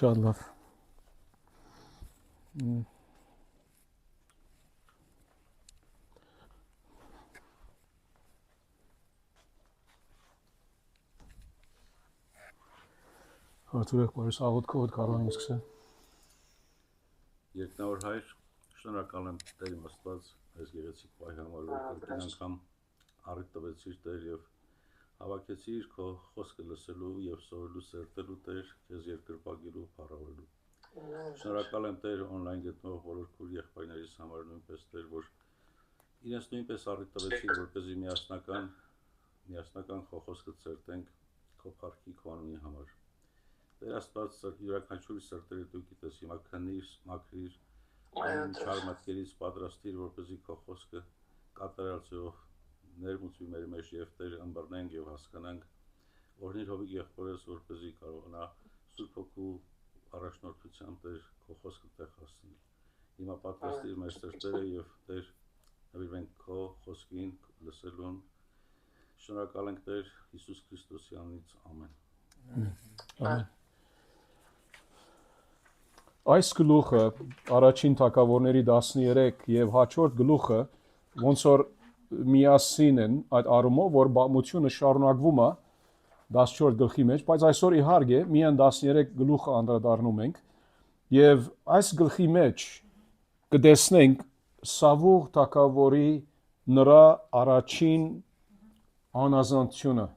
Շատ լավ։ Արթուր Պարիս աղոթքով կարող ենք սկսել։ Երկնավոր Հայր, շնորհակալ եմ Տեր իմ Աստված այս գեղեցիկ պահի համար, որ կրկին անգամ առիթ տվեցիր Տեր եւ հավաքեցիր քո խոսքը լսելու եւ սովորելու սերտելու Տեր, քեզ երկրպագելու, փառավորելու։ Շնորհակալ եմ Տեր on-line գտնվող բոլոր քույր եղբայրներիս համար նույնպես Տեր, որ իրենց նույնպես առիթ տվեցիր, որպեսզի միասնական քո խոսքը սերտենք քո փառքի քո անունի համար։ Տեր Աստված յուրաքանչյուր սրտերը դու գիտես, հիմա քնիր, մաքրիր, չար մտքերից պատրաստիր, որպեսզի քո խոսքը կատարյալ ձևով ներմուծվի մեր մեջ եւ Տեր ըմբռնենք եւ հասկանանք, օրհնիր Հովիկ եղբորս, որպեսզի կարողանա Սուրբ Հոգու առաջնորդությամբ Տեր քո խոսքը տեղ հասցնել։ Հիմա պատրաստիր մեր սրտերը եւ Տեր նվիրենք քո խոսքին լսելուն։ Շնորհակալ ենք Տեր Հիսուս Քրիստոսի անունից, ամեն։ Ամեն։ Այս գլուխը առաջին թագավորների 13 եւ հաջորդ գլուխը ոնց որ միասին են այդ առումով, որ բամությունը շարունակվում է 14 գլխի մեջ, բայց այսօր իհարկե միայն 13 գլուխը անդրադառնում ենք եւ այս գլխի մեջ կտեսնենք Սավուղ թագավորի նրա առաջին անազանությունը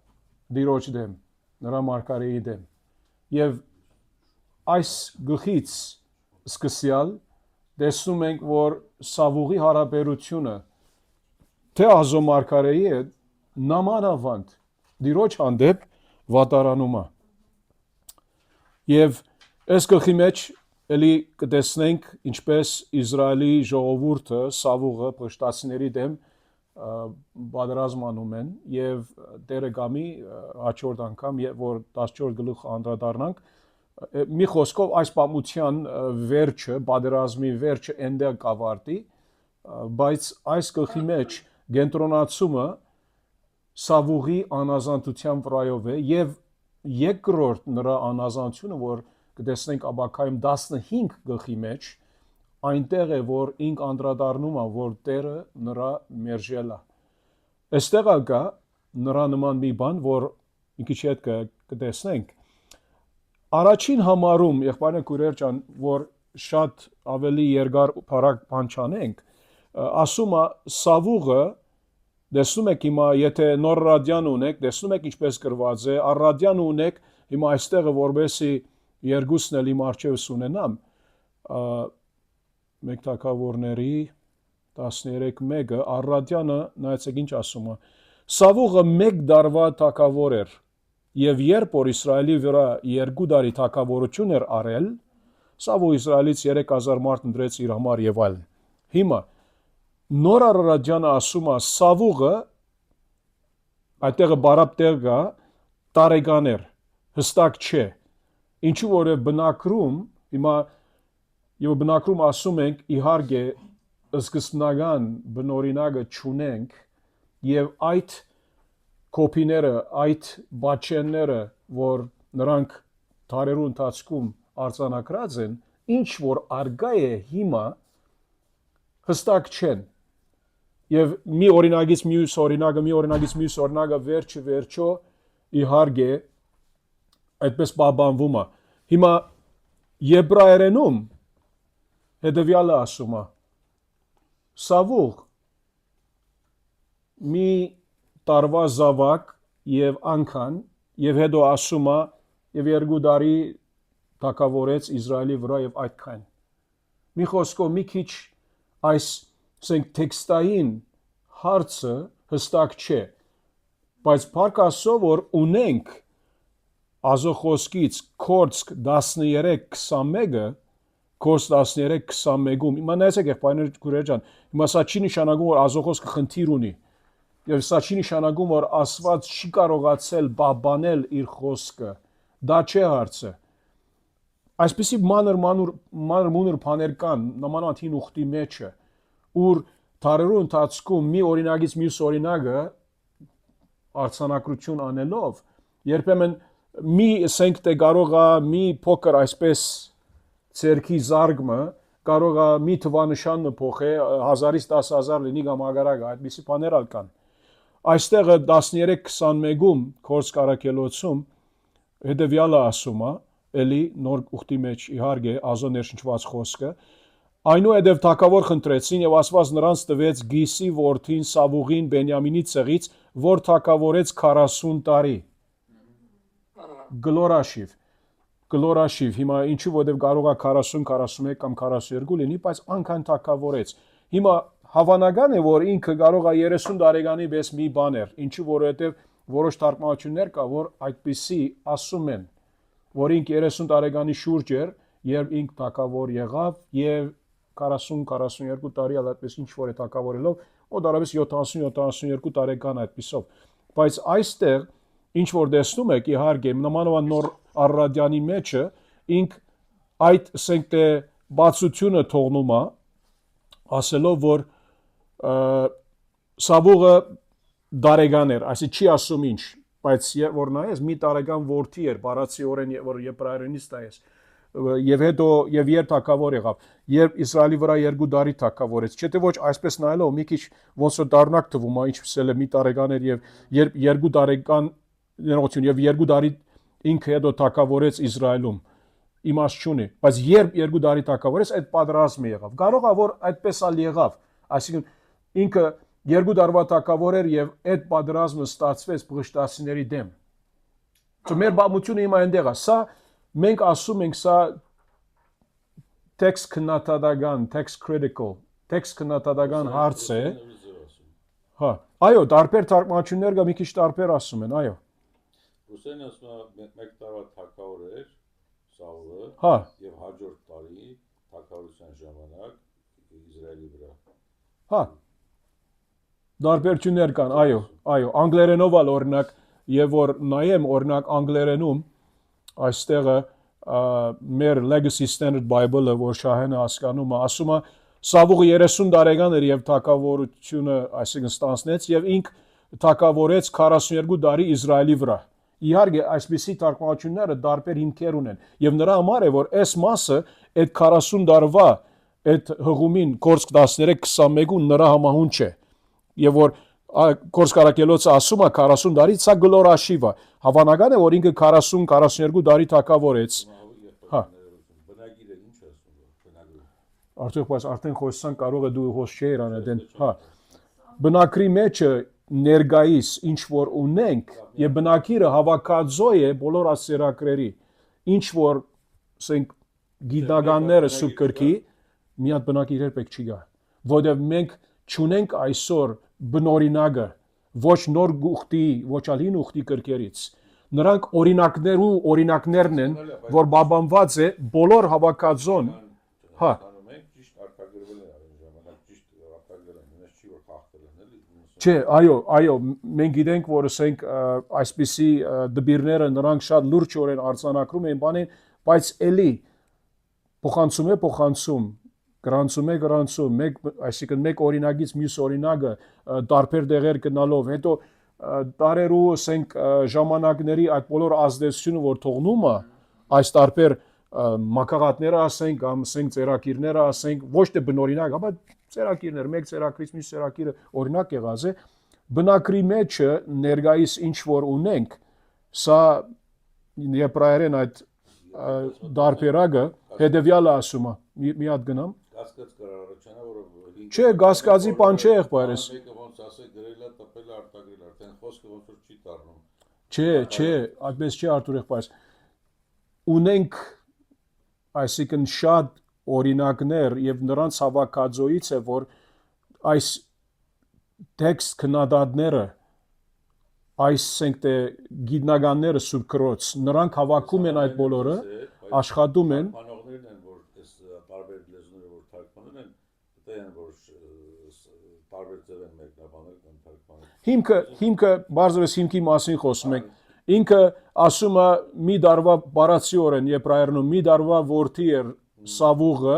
Տիրոջ դեմ, նրա մարգարեի դեմ եւ այս գլխից սկսյալ տեսնում ենք, որ Սավուղի հարաբերությունը թե Ազո մարգարեի հետ նամանավանդ Տիրոջ հանդեպ վատարանում է։ Եվ այս գլխի մեջ էլի կտեսնենք ինչպես Իսրայելի ժողովուրդը Սավուղը փշտացիների դեմ պատերազմանում են եւ Տերը գամի հաջորդ անգամ որ 14 գլուխ անդրադառնանք մի խոսքով այս պատմության վերջը, պատերազմի վերջը այնտեղ կավարտի, բայց այս գլխի մեջ կենտրոնացումը Սավուղի անազանթության վրայով է եւ երկրորդ նրա անազանությունը, որ կտեսնենք Աբաքայում 15 գլխի մեջ, այնտեղ է, որ ինք անդրադառնում է, որ Տերը նրա մերժել է։ Այստեղ կա նրա նման մի բան, որ մի քիչ հետ կտեսնենք։ Առաջին համարում, եղբայրներ քույրեր ջան, որ շատ ավելի երկար փառակ բան չանենք, ասում է Սավուղը, տեսնում եք հիմա, եթե նոր ռադիան ունեք, տեսնում եք ինչպես գրված է, առադիան ունեք, հիմա այստեղը որբեսի երկուսն էլ իմ արջևս ունենամ, մեկ թագավորների 13:1 առադյանը նայեցեք ինչ ասում է։ Սավուղը 1 տարվա թագավոր էր եւ երբ որ Իսրայելի վրա 2 տարի թագավորություն էր արել, Սավուղ Իսրայելից 3000 մարդ ընտրեց իր համար եւ այլն։ Հիմա նոր առադյանը ասում է Սավուղը այդտեղը բարապ տեղ կա տարեկան էր, հստակ չէ։ Ինչու որ է բնակրում, հիմա եւ բնակրում ասում ենք իհարկե սկզբնական բնօրինակը չունենք եւ այդ կոպիները, այդ բաչենները, որ նրանք տարերու ընթացքում արձանագրած են, ինչ որ արգա է հիմա հստակ չեն։ Եվ մի օրինագից մյուս օրինակը վերջո իհարկե այդպես պահպանվում է։ Հիմա եբրայերենում հետևյալը ասում է. Սավուղ մի տարվա զավակ եւ անգան եւ հետո ասում է եւ 2 տարի թագավորեց Իսրայելի վրա եւ այդքան։ Մի խոսքով մի քիչ այս ասենք տեքստային հարցը հստակ չէ, բայց փառք Աստծո որ ունենք Ազո խոսքից Կորցք 13:21-ը Կորց 13:21-ում հիմա նայեցեք եղբայրներ քույրեր ջան, հիմա սա չի նշանակում որ Ազո խոսքը խնդիր ունի եւ սա չի նշանակում որ Աստված չի կարողացել պահպանել իր խոսքը, դա չէ հարցը։ Այսպիսի մանր բաներ կան նմանավանդ հին ուխտի մեջը, ուր դարերու ընթացքում մի օրինագից մյուս օրինակը արձանագրություն անելով երբեմն մի ասենք թե կարող է մի փոքր այսպես ցերքի զարգմը կարող է մի թվանշանը փոխե 1000-ից 10000 լինի կամ ագարակը այդպիսի բաներ ալ կան այստեղ 13:21-ում Քորս կարակելոցում հետևյալը ասում է էլի նոր ուխտի մեջ իհարկե ազո ներշնչված խոսքը այնուհետև թակավոր խնդրեցին եւ Աստված նրանց տվեց Գիսի որդին Սավուղին Բենյամինի ցեղից որ թակավորեց 40 տարի գլորաշիվ հիմա ինչու որտեվ կարող է 40 41 կամ 42 լինի բայց անկան թակավորեց հիմա հավանական է որ ինքը կարող է 30 տարեկանի պես մի բան էր ինչու որովհետև որոշ թարգմանություններ կա որ այդպիսի ասում են որ ինք 30 տարեկանի շուրջ էր երբ ինք թակավոր եղավ եւ 40-42 տարի այդպես ինչ որ է թակավորելով օդարավես 70-72 տարեկան այդպիսով բայց այստեղ ինչ որ տեսնում եք իհարկե նմանավան նոր Արարատյանի մեջը ինք այդ ասենք թե բացությունը թողնում է ասելով որ Սավուղը դարեգան էր այսինքն չի ասում ինչ բայց որ նայես մի տարեկան որդի էր բառացիորեն որ եբրայերենից տայես եւ հետո եւ երբ թակավոր եղավ երբ Իսրայելի վրա 2 տարի թակավորեց չէ՞ թե ոչ այսպես նայելով մի քիչ ոնց որ դառնակ թվում է ինչպես էլ է մի տարեկան էր եւ երբ 2 տարեկան ներողություն եւ 2 տարի ինքը հետո թակավորեց Իսրայելում իմաստ չունի բայց երբ 2 տարի թակավորեց այդ պատրաստը եղավ կարող է որ այդպես ալ եղավ այսինքն ինքը 2 տարվա թակավոր էր եւ այդ պատրաստը ստացվեց բղշտացիների դեմ ಸೊ մեր բամությունը հիմա այնտեղ է սա մենք ասում ենք սա text քննադատական text critical text քննադատական հարց է հա այո տարբեր թարգմանություններ կա մի քիչ տարբեր ասում են այո Ռուսենը ասում է մեկ տարվա թակավոր էր Սավուղը հա եւ հաջորդ տարի թակավորության ժամանակ Իսրայելի վրա հա տարբերություններ կան այո անգլերենով ալ օրինակ եւ որ նայեմ օրինակ անգլերենում այստեղը մեր Legacy Standard Bible-ը որ Շահենը հասկանում է ասում է Սավուղը 30 տարեկան էր եւ թակավորությունը այսինքն ստանցնեց եւ ինք թակավորեց 42 տարի Իսրայելի վրա իհարկե այսպիսի թարգմանությունները տարբեր հիմքեր ունեն եւ նրա համար է որ այս մասը այդ 40 տարվա այդ հղումին Կորսկ 13:21-ում նրա համահունչ է եւ որ Կորսկ կարակելոցը ասում է 40 տարի սա գլորաշիվ է հավանական է որ ինքը 40-42 տարի թակավորեց հա բնագիրը ինչ է ասում բնագիրը արդեն խոսсан կարող է դու հոս չէ իրան դեն հա բնակրի մեջը ներգայիս ինչ որ ունենք եւ բնակիրը հավաքածո է բոլոր ասերակրերի ինչ որ ասենք գիտնականները սուտ կրկի մի հատ բնակիր երբեք չի գա որովհետեւ մենք չունենք այսօր բնօրինակը ոչ նոր ուխտի ոչ ալին ուխտի կրկերից նրանք օրինակներն են որ բաբանված է բոլոր հավաքածոն հա Չէ, այո, մենք գիտենք, որ ասենք այսպիսի դբիրները նրանք շատ լուրջորեն արձանագրում են բանին, բայց էլի փոխանցում, գրանցում, այսինքն մեկ օրինագից մյուս օրինակը տարբեր դեղեր գնալով, հետո տարերու ասենք ժամանակների այդ բոլոր ազդեցությունը որ թողնում է այս տարբեր մակաղատները ասենք կամ ասենք ծերակիրները ասենք ոչ թե բնօրինակ, բայց ծերակիրներ, մեկ ծերակրից մյուս ծերակիրը օրինակ եղած է բնակրի մեջը ներգայիս ինչ որ ունենք սա եբրայերեն այդ դարբերակը հետեւյալը ասում է մի հատ գնամ Կասկած կար առաջանա որը Չէ գասկածի բան չէ եղբայրս մեկը ոնց ասել գրելա տպելա արտագրել արդեն խոսքը ոնց որ չի դառնում Չէ այդպես չի Արտուր եղբայրս ունենք այսինքն շատ օրինակներ եւ նրանց հավաքածոից է որ այս տեքստ քննադատները այս ասենք թե գիտնականները սուրբ քրոց նրանք հավաքում են այդ բոլորը աշխատում են Թարգմանողներն են որ այս տարբեր լեզուները որ թարգմանում են դա են որ տարբեր ձև են մեկնաբանել կամ թարգմանել Հիմքը բարձրապես հիմքի մասին խոսում ենք ինքը ասում է մի դարվա բառացիորեն եբրայերենում մի դարվա որդի էր Սավուղը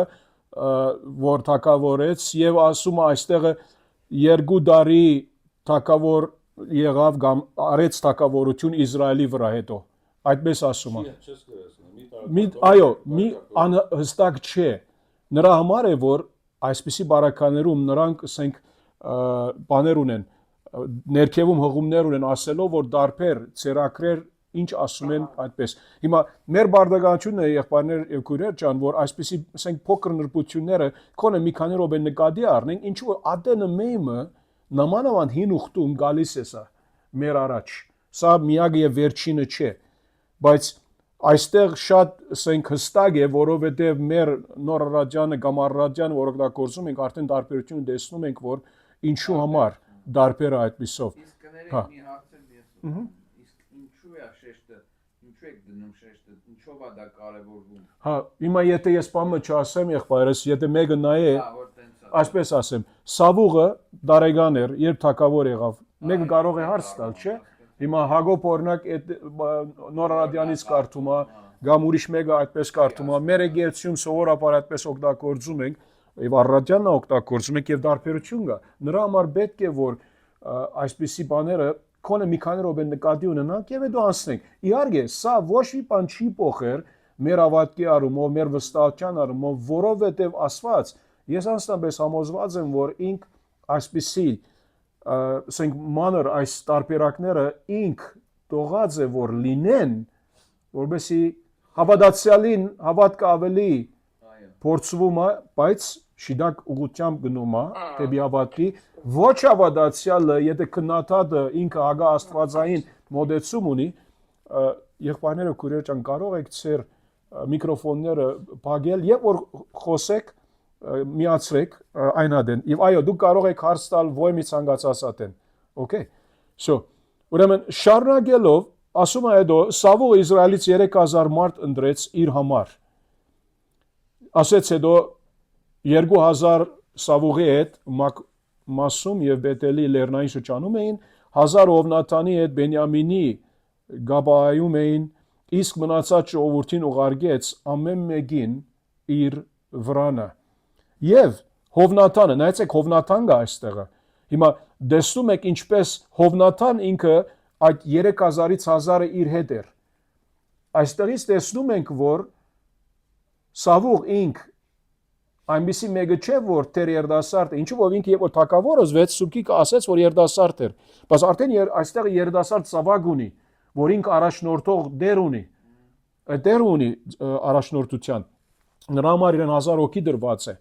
որ թակավորեց եւ ասում է այստեղը 2 տարի թակավոր եղավ կամ արեց թակավորություն Իսրայելի վրա հետո այդպես ասում է։ Չես գրես, Այո, մի հստակ չէ։ Նրա համար է, որ այսպիսի բարականերում նրանք, ասենք, բաներ ունեն, ներքևում հղումներ ունեն ասելով, որ դարբեր ցերակրեր ինչ ասում են այդպես։ Հիմա մեր բարդականությունն է, եղբայրներ եւ քույրեր ջան, որ այսպիսի, ասենք, փոքր նրբությունները քոնը մի քանի րոպե նկատի առնենք, ինչու որ ադենը մեմը նամանավանդ հին ուխտում գալիս է սա մեր առաջ։ Սա միակ եւ վերջինը չէ, բայց այստեղ շատ, ասենք, հստակ է, որովհետև մեր նորարաջանը կամ առարաջանը, որ օգտագործում ենք, արդեն տարբերությունը տեսնում ենք, որ ինչու համար դարբերը այդպիսով։ Իսկ կներեք մի հարցեր ես։ Իսկ ինչու է շեշտը, ինչու եք դնում շեշտը, ինչով է դա կարևորվում։ Հա, հիմա եթե ես բանը չասեմ, եղբայրս, եթե մեկը նայե, Որ տենց է։ այսպես ասեմ, Սավուղը դարեգան էր, երբ թակավոր եղավ, մեկը կարող է հարց տալ, չէ՞։ Հիմա Հակոբ օրինակ այդ նորարադյանից կարդում է, կամ ուրիշ մեկը այդպես կարդում է, մեր եկեղեցիում սովորաբար այդպես օգտագործում ենք, եւ առարաջանն օգտագործում ենք եւ դարբերություն կա։ Նրա համար պետք է որ այսպիսի բաները քոնը մի քանի րոպե նկատի ունենանք եւ հետո անցնենք։ Իհարկե, սա ոչ մի բան չի փոխեր մեր ավատքի առումով, մեր վստահության առումով, որովհետեւ Աստված, ես անձնապես համոզված եմ, որ ինք այսպիսի ասենք մանր այս տարբերակները ինք տողած է որ լինեն, որովհետեւ հավատացյալին հավատքը ավելի փորձվում է, բայց շիդակ ուղղությամբ գնում է դեպի հավատքի, ոչ հավատացյալը, եթե քննադատը ինքը ագա աստվածային մոդեցում ունի, եղբայրները քույրեր ջան, կարող եք ձեր միկրոֆոնները բաղել եւ որ խոսեք միացրեք այն ադեն եւ այո դուք կարող եք հարց տալ ոյ մի ցանկացած ատեն okay so ուրեմն շարունակելով ասում է հետո Սավուղը Իսրայելից 3000 մարդ ընտրեց իր համար ասեց հետո 2000 Սավուղի հետ Մասում եւ Բեթելի լեռնային շրջանում էին 1000 Օվնաթանի հետ Բենյամինի Գաբայում էին իսկ մնացած ժողովրդին ուղարկեց ամեն մեկին իր վրանը Եվ Հովնաթանը, նայեցեք Հովնաթան գա այստեղը։ Հիմա տեսնում եք ինչպես Հովնաթան ինքը այդ 3000-ից 1000-ը իր հետ էր։ Այստեղից տեսնում ենք, որ Սավուղ ինք այնպիսի մեկը չէ, որ թեր երդասարդ է, ինչու որ ինքը երբ որ թակավորոզվեց, Սուկիկը ասեց, որ երդասարդ էր։ Բայց արդեն այստեղ երդասարդ Սավագ ունի, որ ինքը առաջնորդող դեր ունի։ Դեր ունի առաջնորդության։ Նրա համար իրեն 1000 հոգի դրված է։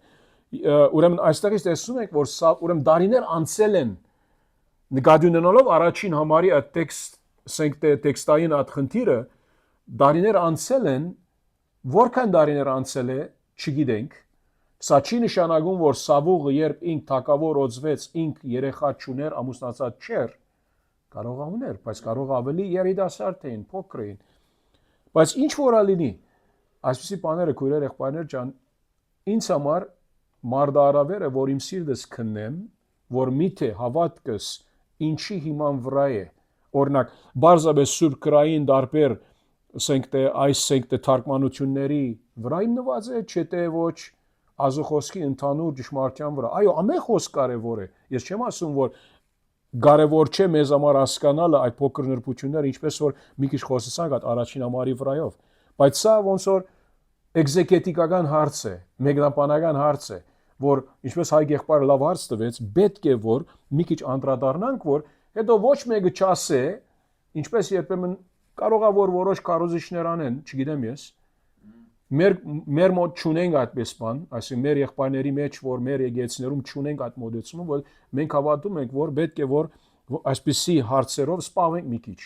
Ուրեմն այստեղից տեսնում եք, որ սա ուրեմն դարիներ անցել են նկատի ունենալով առաջին համարի այդ տեքստ, ասենք տեքստային այդ խնդիրը դարիներ անցել են, որքան դարիներ անցել է, չգիտենք։ Սա չի նշանակում, որ Սավուղը երբ ինք թակավոր օծվեց, ինք երեխա չուներ, ամուսնացած չէր, կարող է ուներ, բայց կարող ավելի երիտասարդ էին, փոքր էին։ Բայց ինչ որ լինի, այսպիսի բաները քույրեր եղբայրներ ջան, ինձ համար մարդարավերը, որ իմ սիրտս քննեմ, որ միթե հավատքս ինչի հիման վրա է, օրինակ, բարձրապես սուրբ գրային դարբեր, ասենք թե այս ասենք թե թարգմանությունների վրա հիմնված է, չէ թե ոչ ազոխոսքի ընդհանուր ճշմարտության վրա։ Այո, ամեն խոսք կարևոր է։ Ես չեմ ասում, որ կարևոր չէ մեզ համար հասկանալը այդ փոքր նրբությունները, ինչպես որ մի քիչ խոսեցանք այդ առաջին համարի վրայով, բայց սա ոնց որ էգզեգետիկական հարց է, մեկնաբանական հարց է, որ ինչպես հայ եղբայրը լավ հարց տվեց, պետք է որ մի քիչ անդրադառնանք, որ հետո ոչ մեկը չասե, ինչպես երբեմն կարող է որ որոշ կառուցիչներ անեն, չգիտեմ ես, մեր մոտ չունենք այդպես բան, այսինքն մեր եղբայրների մեջ, որ մեր եկեղեցիներում չունենք այդ մոդեցումը, որ մենք հավատում ենք, որ պետք է որ այսպիսի հարցերով սպառենք մի քիչ,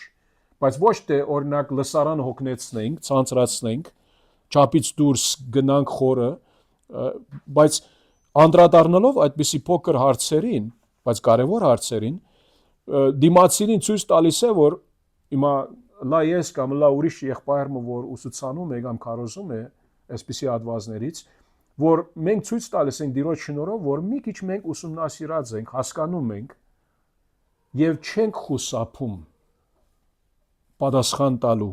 բայց ոչ թե օրինակ լսարան հոգնեցնենք, ցանցրացնենք, չափից դուրս գնանք խորը, բայց անդրադառնալով այդպիսի փոքր հարցերին, բայց կարևոր հարցերին, դիմացինին ցույց տալիս է, որ հիմա լա ես կամ լա ուրիշ եղբայրը, որ ուսուցանում է կամ քարոզում է այսպիսի հատվածներից, որ մենք ցույց տալիս ենք Տիրոջ շնորհով, որ մի քիչ մենք ուսումնասիրած ենք, հասկանում ենք եւ չենք խուսափում պատասխան տալու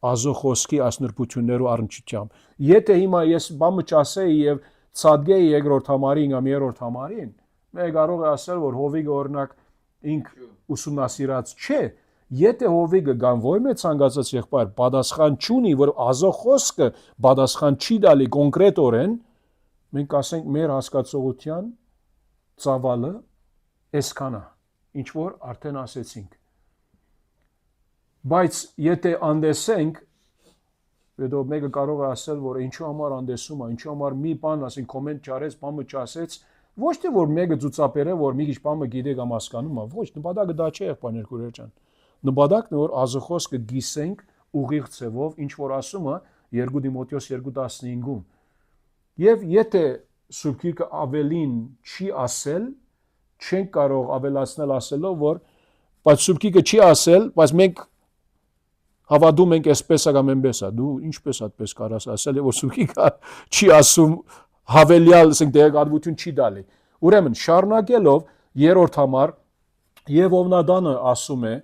ազոխոսքի ասնրբություններու առնչությամբ։ Եթե հիմա ես բամը չասեի եւ ցածգեի երկրորդ համարին կամ երրորդ համարին, մենք կարող է ասել, որ Հովիգը օրինակ ինք ուսումնասիրած չէ, Եթե հովիգը գան ոյ մեծ ցանկացած եղբայր պատասխան չունի, որ ազո խոսքը պատասխան չի դալի կոնկրետորեն, մենք ասենք մեր հասկացողության ծավալը այսքանա, ինչ որ արդեն ասեցինք։ Բայց եթե անդեսենք, հետո մեկը կարող է ասել, որ ինչու համար անդեսում է, ինչու համար մի բան, ասենք կոմենտ չարեց, բամը չասեց, ոչ թե որ մեկը ծուծապեր է, որ մի քիչ բամը գիտե կամ հասկանում է, ոչ, նպատակը դա չէ, եղբայրներ քուրեր ջան։ Նպատակն է որ ազոխոսքը գիսենք ուղիղ ցևով, ինչ որ ասում է 2 Դիմոթեոս 2:15-ում։ Եվ եթե Սուրբ Գիրքը ավելին չի ասել, չենք կարող ավելացնել ասելով, որ բայց Սուրբ Գիրքը չի ասել, բայց մենք հավատում ենք այսպես կամ այնպես է, դու ինչպես այդպես կարաս ասել, որ Սուրբ Գիրքը չի ասում հավելյալ, ասենք տեղեկատվություն չի դալի։ Ուրեմն շարունակելով երրորդ համար եւ Օվնադանը ասում է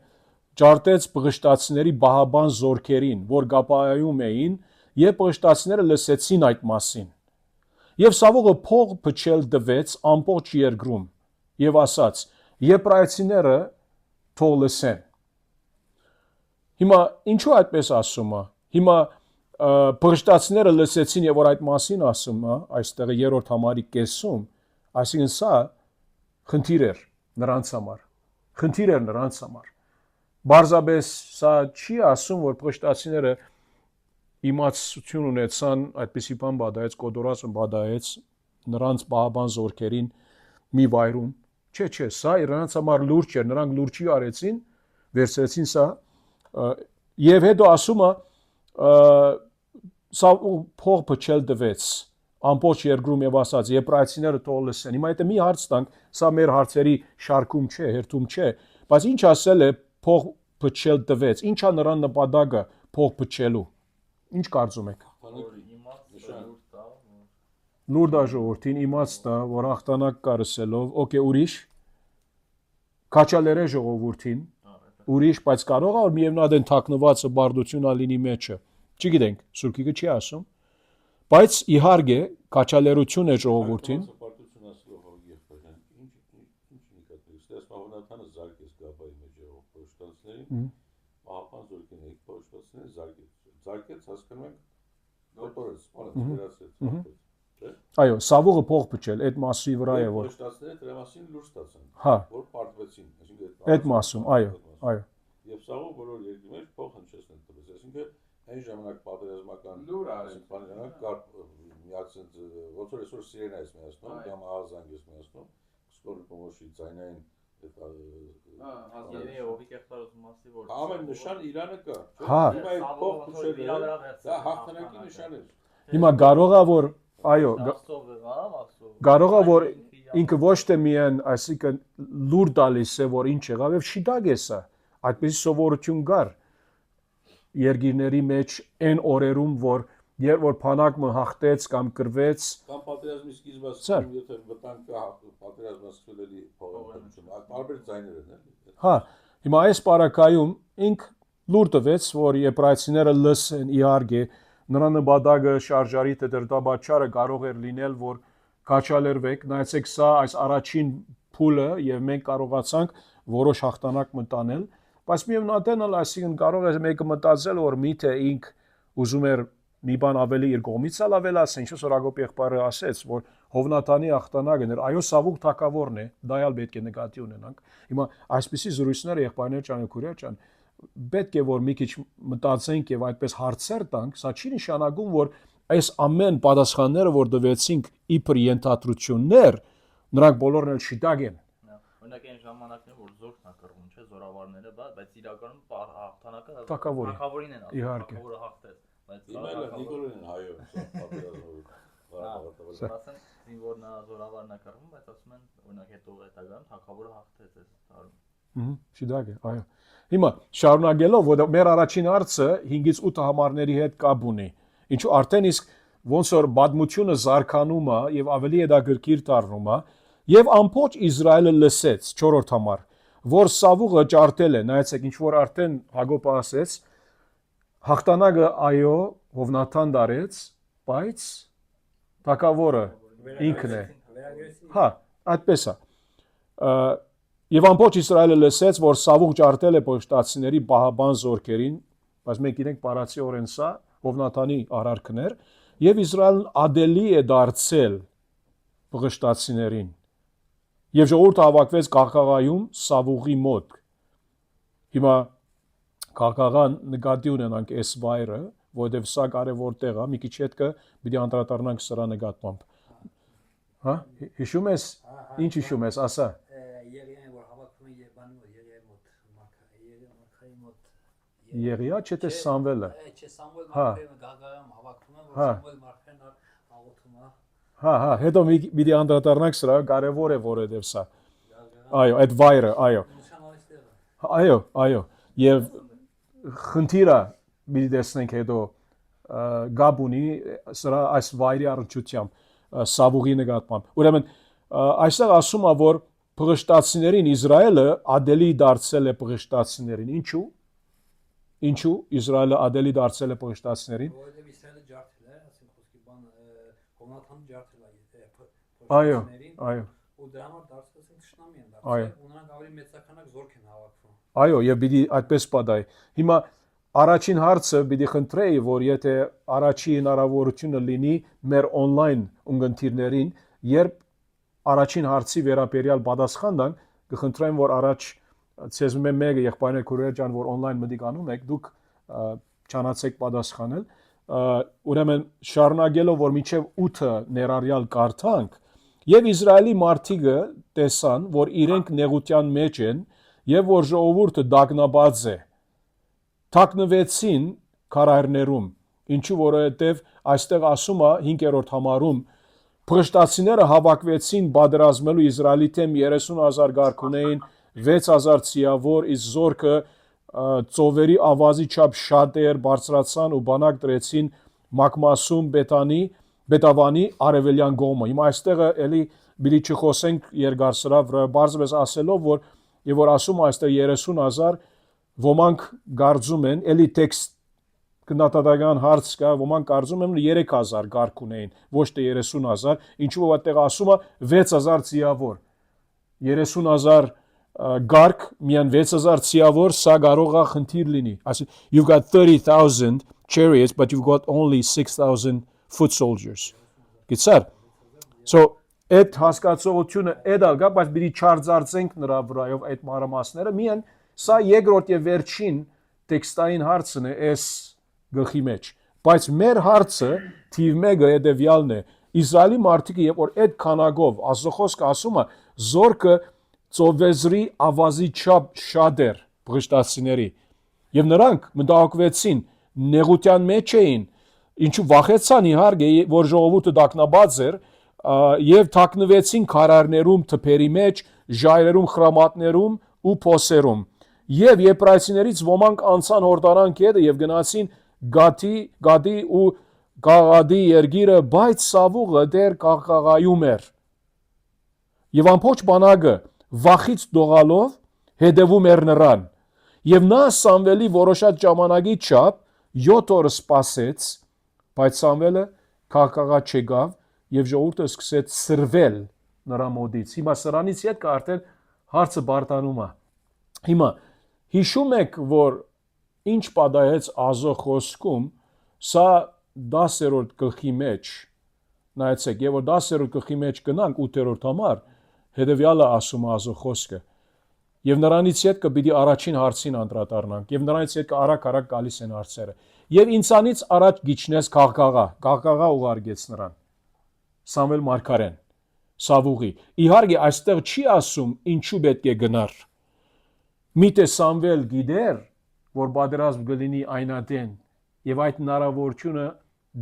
ջարտեց բղշտացիների բահաբան զորքերին, որ գապայում էին, եւ բղշտացիները լսեցին այդ մասին։ Եվ Սավողը փող փչել դվեց ամբողջ երկրում եւ ասաց. Եբրայեցիները թող լսեն։ Հիմա ինչու այդպես ասում է։ Հիմա բղշտացիները լսեցին եւ որ այդ մասին ասում է, այստեղ երրորդ համարի կեսում, այսինքն սա խնդիր էր նրանց համար։ Խնդիր էր նրանց համար։ Բարձաբես սա չի ասում, որ բղշտացիները իմացություն ունեցան, այդպիսի բան բադայեց, կոդորածը բադայեց նրանց բահաբան զորքերին մի վայրում։ Չէ, սա նրանց համար լուրջ էր, նրանք լուրջի արեցին, վերցրեցին սա եւ հետո ասում է սա փող փչել դվեց ամբողջ երկրում եւ ասաց եբրայեցիները թող լսեն։ Հիմա եթե մի հարց տանք, սա մեր հարցերի շարքում չէ, հերթում չէ, բայց ինչ ասել է փող փչել դվեց, ինչա նրան նպատակը փող փչելու։ Ինչ կարծում եք։ Լուրջ ժողովրդին իմացա, որ հաղթանակ կարսելով, օքեյ, ուրիշ քաչալերե ժողովրդին, ուրիշ, բայց կարող է որ միևնույն թաքնվածը բարդություն ալինի մեջը։ Չգիտենք, Սուրբ Գիրքը չի ասում, բայց իհարկե քաչալերություն է ժողովրդին։ Այո, Սավողը փող փչել, այդ մասի վրա է որ։ Դրա մասին լուրջ ստացան։ Հա։ Որ պարտվեցին, այսինքն Այդ մասում, այո։ Եվ Սավողը բոլոր երկրի մեջ փող հնչեցնեն տվեց, այսինքն այն ժամանակ պատերազմական լուր արել, բաներանք կար միացած ոնց որ այսօր սիրենա ես միացնում, կամ ահազանգ ես միացնում, սկորի պոմոշի ձայնային ամեն նշան Իրանը կա։ Հա։ Փող փչելը դա հաղթանակի նշան է։ Հիմա կարող է որ այո, կարող է որ ինքը ոչ թե միայն, այսինքն լուր տալիս է որ ինչ եղավ եւ շիտակ է սա, այդպես սովորություն կար երկիրների մեջ այն օրերում որ երբ որ փանակը հաղթեց կամ կրվեց կամ պատերազմի սկիզբը եթե վտանգ կա պատերազմը սկսելելի փողոցում տարբեր ձայներ են էլի։ Հա, հիմա այս պարակայում ինք լուր տվեց որ եբրայեցիները լսեն իհարկե նրա նպատակը շարժարի դրդաբաճարը կարող էր լինել որ քաչալերվեք, նայեցեք սա այս առաջին փուլը եւ մենք կարողացանք որոշ հաղթանակ մտանել, բայց միևնույն էլ այսինքն կարող է մեկը մտածել որ միթե ինք ուզում էր մի բան ավելի իր կողմից ավելացնել, ինչպես որ Ագոպ եղբայրը ասեց, որ Հովնատանի հաղթանակն էր, այո Սավուկ թակավորն է, դա էլ պետք է նկատի ունենանք։ Հիմա այսպիսի զրույցները եղբայրներ ջան, քուրեր ջան, պետք է որ մի քիչ մտածենք եւ այդպես հարցեր տանք, սա չի նշանակում որ այս ամեն պատասխանները որ դվեցինք իբր ենթադրություններ, նրանք բոլորն էլ շիտակ են։ Օրինակ այն ժամանակներ որ զորքն է կռվում, չէ, զորավարները, բայց իրականում հաղթանակը թակավորին են, իհարկե։ թակավորը հաղթեց, բայց Նիկոլին են հայո, պատերազմով։ ասեն զինվորնա զորավարն է կռվում, բայց ասում են օրինակ հետո հետագայում թակավորը հաղթեց այս տարում։ Շիտակ է, այո։ Հիմա շարունակելով, որ մեր առաջին հարցը 5-ից 8 համարների հետ կապ ունի։ Ինչու արդեն իսկ ոնց որ բադմությունը զարգանում է եւ ավելի հետաքրքիր դառնում է, եւ ամբողջ Իսրայելը լսեց 4-րդ համար, որ Սավուղը ջարդել է, նայեցեք ինչ որ արդեն Հակոբը ասեց, հաղթանակը այո Հովնաթան դարեց, բայց թակավորը ինքն է։ Հա, այդպես է։ Եվ ամբողջ Իսրայելը լսեց, որ Սավուղ ջարդել է պղշտացիների բահաբան զորքերին, բայց մենք իրենք պարացի օրեն սա Հովնաթանի արարքներ, եւ Իսրայելն ադելի է դարձել պղշտացիներին։ Եվ ժողովուրդը հավաքվեց Գաղաղայում Սավուղի մոտ։ Հիմա Գաղաղան նկատի ունենանք այս վայրը, որովհետև սա կարևոր տեղ է, մի քիչ հետո պիտի անդրադառնանք սրա նկատմամբ։ Հա, հիշում ես, ինչ հիշում ես, ասա։ Եղիան որ հավաքվում են Եբանի մոտ, Եղիայի մոտ, Մաքայի մոտ։ Եղիա, չէ՞ թե Սամվելը։ Չէ, Սամվել Մաքայը Գաղաղայում հավաքվում են, որ Սամվել Մաքայն աղոթում է։ Հա, հետո պիտի անդրադառնանք սրա, կարևոր է որովհետև սա։ Այո, այդ վայրը, այո։ Այո, եւ խնդիրը մի տեսնենք հետո գաբունի սրա այս վայրի առնչությամբ Սավուղի նկատմամբ։ Ուրեմն այստեղ ասում է, որ պղշտացիներին Իսրայելը ադելի դարձել է պղշտացիներին։ Ինչու Իսրայելը ադելի դարձել է պղշտացիներին։ Որովհետև Իսրայելը ջարդել է, ասենք խոսքի բան Հովնաթանը ջարդել է Այո։ Ու դրա համար դարձած են ճշտամի են դարձել, ու նրանք ավելի մեծականակ զորք են հավաքվում։ Այո, եւ պիտի այդպես պատահի։ Հիմա առաջին հարցը պիտի խնդրեի, որ եթե առաջի հնարավորությունը լինի մեր on-line ունգընտիրներին, երբ առաջին հարցի վերաբերյալ պատասխան տան, կխնդրեմ, որ առաջ ցեզ մեկը եղբայրներ քուրեր ջան, որ on-line մտիկ անում եք, դուք չանացեք պատասխանել։ Ուրեմն շարունակելով, որ մինչև 8-ը ներառյալ կարդանք, եւ Իսրայելի մարդիկը տեսան, որ իրենք նեղության մեջ են եւ որ ժողովուրդը դագնաբաց է։ Թաքնվեցին քարայրներում, ինչու որովհետեւ այստեղ ասում է 5-րդ համարում պղշտացիները հավաքվեցին պատերազմելու Իսրայելի դեմ 30,000 գարքունեին 6,000 ցիավոր, իսկ զորքը ծովերի ավազի չափ շատ էր, բարձրացան ու բանակ դրեցին Մակմասում Բետավանի արևելյան կողմը։ Հիմա այստեղը էլի բիլի չխոսենք երկար սրա վրա, բարձրապես ասելով, որ ասում է այստեղ 30,000, ոմանք կարծում են, էլի տեքստ քննադատական հարց կա, ոմանք կարծում են 3,000 գարք ունեին, ոչ թե 30,000, ինչու որ այդտեղ ասում է 6,000 ցիավոր։ 30,000 գարք, միան 6,000 ցիավոր, սա կարող է խնդիր լինի։ Այսինքն, you've got 30,000 chariots, but you've got only 6,000 foot soldiers. Գիտես։ So, այդ հասկացողությունը էդալ գա, բայց պիտի չարձարծենք նրա վրայով այդ մանրամասները, միան սա երկրորդ եւ վերջին տեքստային հարցն է այս գլխի մեջ։ Բայց մեր հարցը թիվ 1-ը հետեւյալն է. Իսրայելի մարդիկը երբ որ այդ քանակով Աստծո ասում է զորքը ծովեզրի ավազի չափ շատ էր պղշտացիների եւ նրանք մտահոգվեցին, նեղության մեջ էին, ինչու վախեցան իհարկե, որ ժողովուրդը դակնաբաց էր եւ թաքնվեցին քարայրներում, թփերի մեջ, ժայռերում, խրամատներում ու փոսերում։ Եվ եբրայցիներից ոմանք անցան Հորդանան գետը եւ գնացին Գադի ու Գաղադի երգիրը, բայց Սավուղը դեռ Գաղաղայում էր։ Եվ ամբողջ բանակը վախից դողալով հետևում էր նրան։ Եվ նա Սամվելի որոշած ժամանակի չափ 7 օր սպասեց, բայց Սամվելը Գաղաղա չեկավ եւ ժողովուրդը սկսեց սրվել նրա մոտից։ Հիմա սրանից հետ արդեն հարցը բարտանում է։ Հիմա հիշում եք, որ ինչ պատահեց Ազո խոսքում, սա 10-րդ գլխի մեջ, նայեցեք, եւ որ 10-րդ գլխի մեջ գնանք 8-րդ համար, հետեւյալը ասում է Ազո խոսքը։ Եվ նրանից հետ կպիտի առաջին հարցին անդրադառնանք, եւ նրանից հետ արագ գալիս են հարցերը։ Եվ ինձանից առաջ գիչնես Գաղաղա ուղարկեց նրան։ Սամվել Մարգարեն, Սավուղի։ Իհարկե այստեղ չի ասում ինչու պետք է գնար։ Միտե Սամվել գիտեր, որ պատերազմ կլինի այնադեն, եւ այդ հնարավորությունը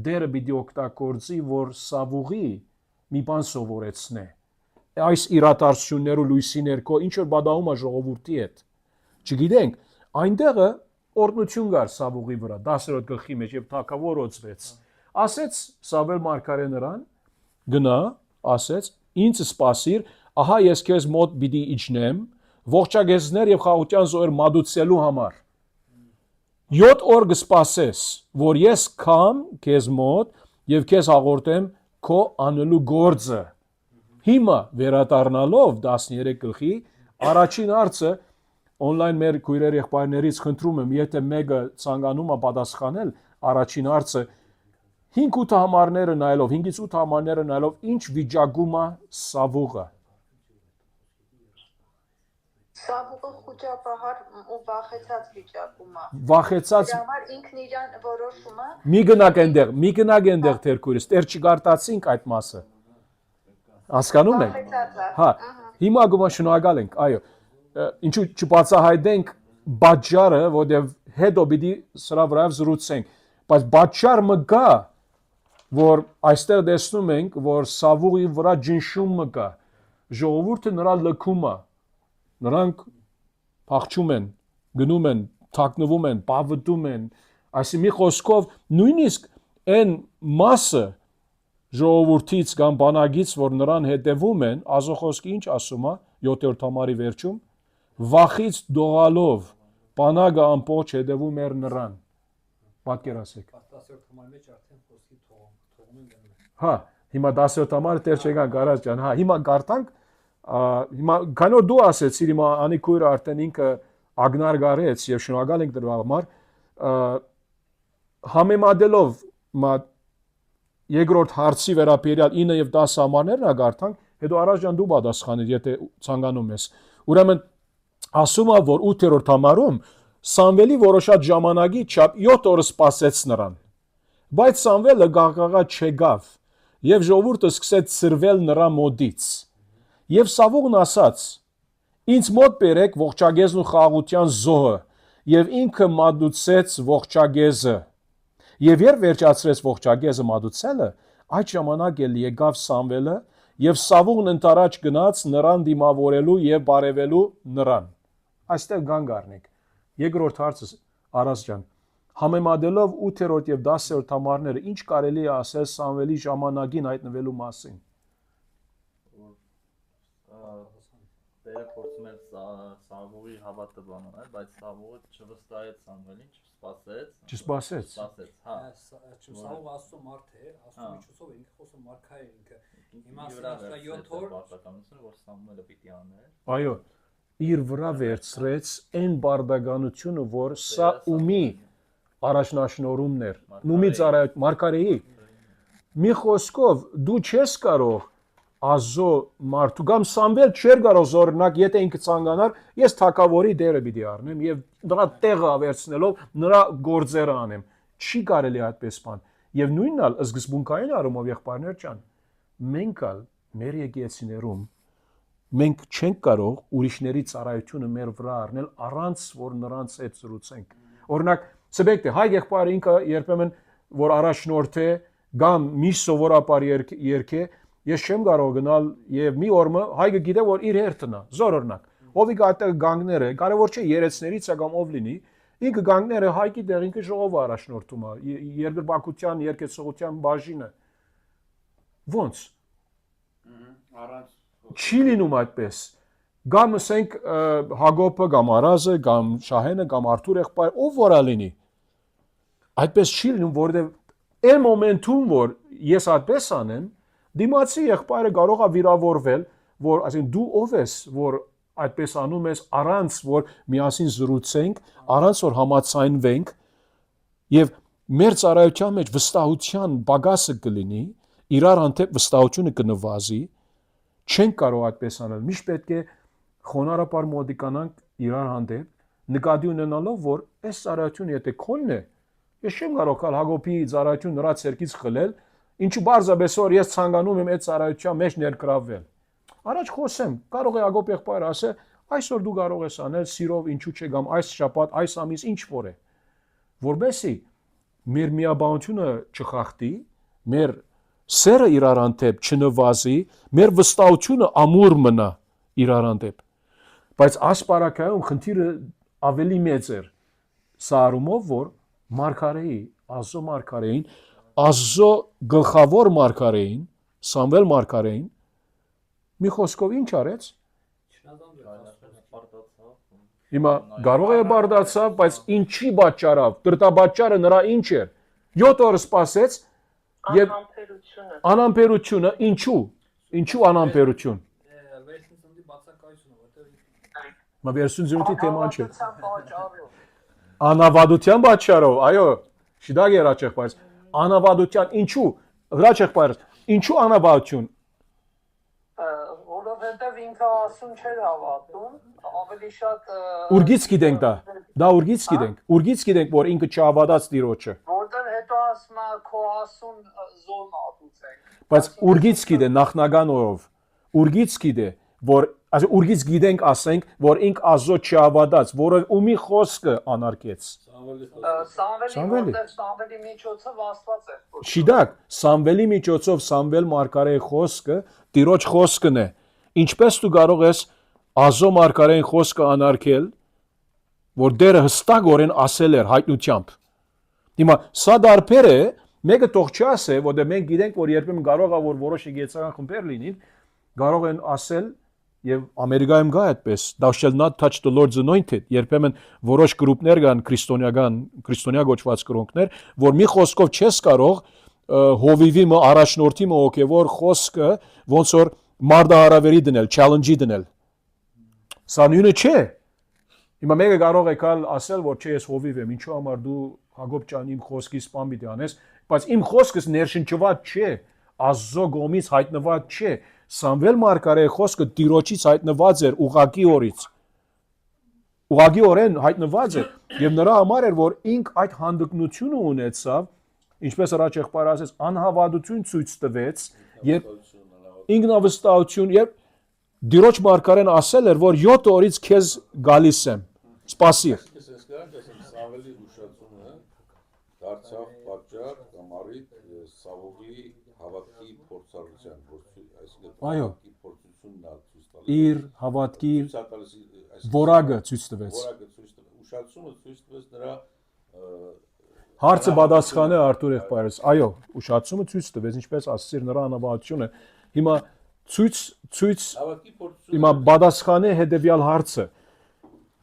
դերը պիտի օգտագործի, որ Սավուղի մի բան սովորեցնե։ Այս իրադարձություններու լույսի ներքո ինչ որ բադահում է ժողովրդի հետ։ Չգիտենք, այնտեղը օրնություն կար Սավուղի վրա, 10-րդ գլխի մեջ եւ թագավորոծվեց։ Ասեց Սամվել Մարգարեն նրան, գնա, ասեց, ինձ սպասիր, ահա ես քեզ մոտ պիտի իջնեմ, ողջագեզներ եւ խաղաղության զոհեր մատուցելու համար։ 7 օր կսպասես, որ ես կամ քեզ մոտ եւ քեզ հաղորդեմ քո անելու գործը։ Հիմա վերադառնալով 13 գլխի Առաջին հարցը on-line մեր քույրեր եղբայրներից խնդրում եմ, եթե մեկը ցանկանում է պատասխանել, առաջին հարցը 5-8 համարները նայելով, 5-ից 8 համարները նայելով, ինչ վիճակում է Սավուղը։ Սավուղը խոճապահար ու վախեցած վիճակում է։ Վախեցած Դրա համար ինքն իրան որոշում է։ մի գնակ այնտեղ թեր քույրս, դեռ չգարտացինք այդ մասը։ Հասկանում եք։ Վախեցած է։ Հա, հիմա գումա շնորհակալ ենք, այո։ Ինչու չբացահայտենք բաժարը, որտեղ հետո պիտի սրա վրայով զրուցենք, բայց բաժարը կա, որ այստեղ տեսնում ենք, որ Սավուղի վրա ջնշումը կա, ժողովուրդը նրա լքում է, նրանք փախչում են, գնում են, թաքնվում են, պավտում են, այսինքն մի խոսքով նույնիսկ այն մասը ժողովրդից կամ բանագից, որ նրան հետևում են, ազոխոսքի ինչ ասում է 7-րդ համարի վերջում, վախից դողալով բանակը ամբողջ հետևում էր նրան։ Պատկերացեք։ 10-րդ համարի մեջ արդեն խոսքի թողում են գնում։ Հա, հիմա 10-րդ համարը տեր չեկան Գարազ ջան, հա, հիմա գարտանք, հիմա քանի որ դու ասեցիր, հիմա անի քույրը արդեն ինքը ագնար գարեց եւ շնորհակալ ենք դրա համար, համեմատելով երկրորդ հարցի վերաբերյալ 9 եւ 10 համարներն ա գարտանք, հետո առաջ ջան դու պատասխանիր, եթե ցանկանում ես։ Ուրեմն ասում է, որ 8-րդ համարում Սամվելի որոշած ժամանակի չափ 7 օր սպասեց նրան։ Բայց Սամվելը գաղաղա չեկավ, եւ ժողովուրդը սկսեց սրվել նրա մոտից։ Եվ Սավուղն ասաց. Ինձ մոտ բերեք ողջագեզն ու խաղաղության զոհը, եւ ինքը մատուցեց ողջագեզը։ Եվ երբ վերջացրեց ողջագեզը մատուցելը, այդ ժամանակ էլ եկավ Սամվելը եւ Սավուղն ընտարաջ գնաց նրան դիմավորելու եւ բարևելու նրան։ Այստեղ գանք առնենք։ Երկրորդ հարցը Արաս ջան, համեմատելով 8-րդ եւ 10-րդ համարները, ինչ կարելի է ասել Սամվելի ժամանակին հայտնվելու մասին։ Տերը փորձում էր Սավուղի հավատը բանել, բայց Սավուղը չվստահեց Սամվելին, Չսպասեց։ հա։ Սավուղը աստծո մարդ է, աստծո միջոցով ինքը խոսում մարքա է ինքը։ Հիմա ասա 7 օր պարտականությունը, որ Սամվելը պիտի աներ։ Այո, իր վրա վերցրեց այն բարդականությունը, որ սա ումի առաջնաշնորհումն էր, ումի ծառայ Մարգարեի։ Մի խոսքով դու չես կարող Ազո մարդու կամ Սամվել չէր կարող զորնակ, եթե ինքը ցանկանար, ես թակավորի դերը պիտի առնեմ եւ նրա տեղը ավերցնելով նրա գործերը անեմ։ Չի կարելի այդպես բան։ Եվ նույնն ալ սկզբունքային առումով եղբայրներ ջան, մենք ալ մեր եկեղեցիներում մենք չենք կարող ուրիշների ծառայությունը մեր վրա առնել առանց որ նրանց հետ զրուցենք։ Օրինակ, ցբեկտ է հայ եղբայրը ինքը երբեմն որ առաջնորդ է կամ մի սովորապար երկե ես չեմ կարող գնալ եւ մի օրը հայը գիտե որ իր հերթն է զորօրինակ ով իգա այդտեղ գանգներ է կարևոր չէ երեցներից է կամ ով լինի ինքը գանգներ է հայկի դեր ինքը ժողովը առաջնորդում է երկրպագության երկեցողության բաժինը ոնց Առանց չի լինում այդպես կամ ասենք Հակոբը կամ Արազը կամ Շահենը կամ Արթուր եղբայր ով որա լինի այդպես չի լինում որովհետեւ այն մոմենտում որ ես այդպես անեմ դիմացի եղբայրը կարող է վիրավորվել որ ասենք դու ով ես որ այդպես անում ես առանց որ միասին զրուցենք առանց որ համաձայնվենք եւ մեր ծառայության մեջ վստահության բագասը կլինի իրար հանդեպ վստահությունը կնվազի չենք կարող այդպես անել միշտ պետք է խոնարհապար մոտիկանանք իրար հանդեպ նկատի ունենալով որ այս ծառայությունը եթե քոնն է ես չեմ կարող Հակոբի ծառայությունը նրա ցերկից խլել ինչու բարձրապես որ ես ցանկանում եմ այդ ծառայության մեջ ներգրավվել առաջ խոսեմ կարող է Հակոբ եղբայրը ասել այսօր դու կարող ես անել սիրով ինչու՞ չէ կամ այս շաբաթ այս ամիս ինչ որ է որբեսի մեր միաբանությունը չխախտի մեր սերը իրար հանդեպ չնվազի մեր վստահությունը ամուր մնա իրար հանդեպ բայց ասպարակայում խնդիրը ավելի մեծ էր սա առումով որ Մարգարեի Ազո Մարգարեին Ազո գլխավոր Մարգարեին Սամվել Մարգարեին մի խոսքով ինչ արեց հիմա կարող է բարդացավ բայց ինչի պատճառով դրտաբաճառը նրա ինչ էր 7 օր սպասեց եւ անամբերությունը ինչու անամբերություն վերցնի բացակայությունը որտեղ Մա վերսուն զյունտի թեման չէ։ պատճառով։ Անավադության պատճառով, այո, շիդագ երաչեղբայրս։ Անավադության ինչու, հրաչեղբայրս, ինչու անավադություն։ Որովհետև ինքը ասում չէր հավատում, ավելի շատ Ուրգից գիտենք դա։ Դա ուրգից գիտենք։ Ուրգից գիտենք, որ ինքը չհավատաց Տիրոջը։ որտեղ հետո ասում է քո ասուն զոն ատուցենք։ Բայց ուրգից գիտե նախնական օրով։ Ուրգից գիտե, որ ուրգից գիտենք ասենք, որ ինք Ազո չհավատաց, որը ումի խոսքը անարգեց։ Սամվելի, որտեղ Սամվելի միջոցով Աստված էր խոսում։ Շիդակ, Սամվելի միջոցով Սամվել մարգարեի խոսքը Տիրոջ խոսքն է։ Ինչպես դու կարող ես Ազո մարգարեին խոսքը անարգել, որ դերը հստակորեն ասել էր հայտնությամբ։ Հիմա սա դարբեր է, մեկը թող չասե, որ մենք գիտենք, որ երբեմն կարող է որ որոշ եկեղեցական խմբեր լինին, կարող են ասել եւ Ամերիկայում գա այդպես, thou shall not touch the Lord's anointed, երբեմն որոշ գրուպներ կան քրիստոնյա գոչված կրոնքներ, որ մի խոսքով չես կարող հովիվի առաջնորդի հոգևոր խոսքը ոնց որ մարդահարավերի դնել, challenge-ի դնել։ Սա նույնը չէ։ Հիմա մեկը կարող է կալ ասել, որ չէ, ես հովիվ եմ, ինչու համար դու Հակոբ ջան իմ խոսքից սպան պիտի անես, բայց իմ խոսքս ներշնչված չէ, Ազո գոմից հայտնված չէ։ Սամվել մարգարեի խոսքը Տիրոջից հայտնված էր ուղակի օրից։ Ուղակի օրեն հայտնված էր եւ նրա համար էր, որ ինք այդ հանդգնությունը ունեցավ, ինչպես հրաչեղբայրը ասեց, անհավատություն ցույց տվեց, երբ ինքնավստահություն, երբ Տիրոջ մարգարեն ասել էր, որ 7 օրից քեզ գալիս եմ, սպասի։ Ես կարանք ասեմ, Սամվելի ուշացումը դարձավ պատճառ կամ առիթ Սավողի հավատքի փորձառության, այսինքն Այո։ հավատքի փորձությունն է ցույց տալիս։ Իր հավատքի որակը ցույց տվեց։ Որակը ցույց տվեց, ուշացումը ցույց տվեց նրա Հարցը պատասխանը Արտուր եղբայրս, այո, ուշացումը ցույց տվեց, ինչպես ասացիր նրա անաբավությունը։ Հիմա ցույց հավատքի փորձությունը հիմա պատասխանը հետեւյալ հարցը։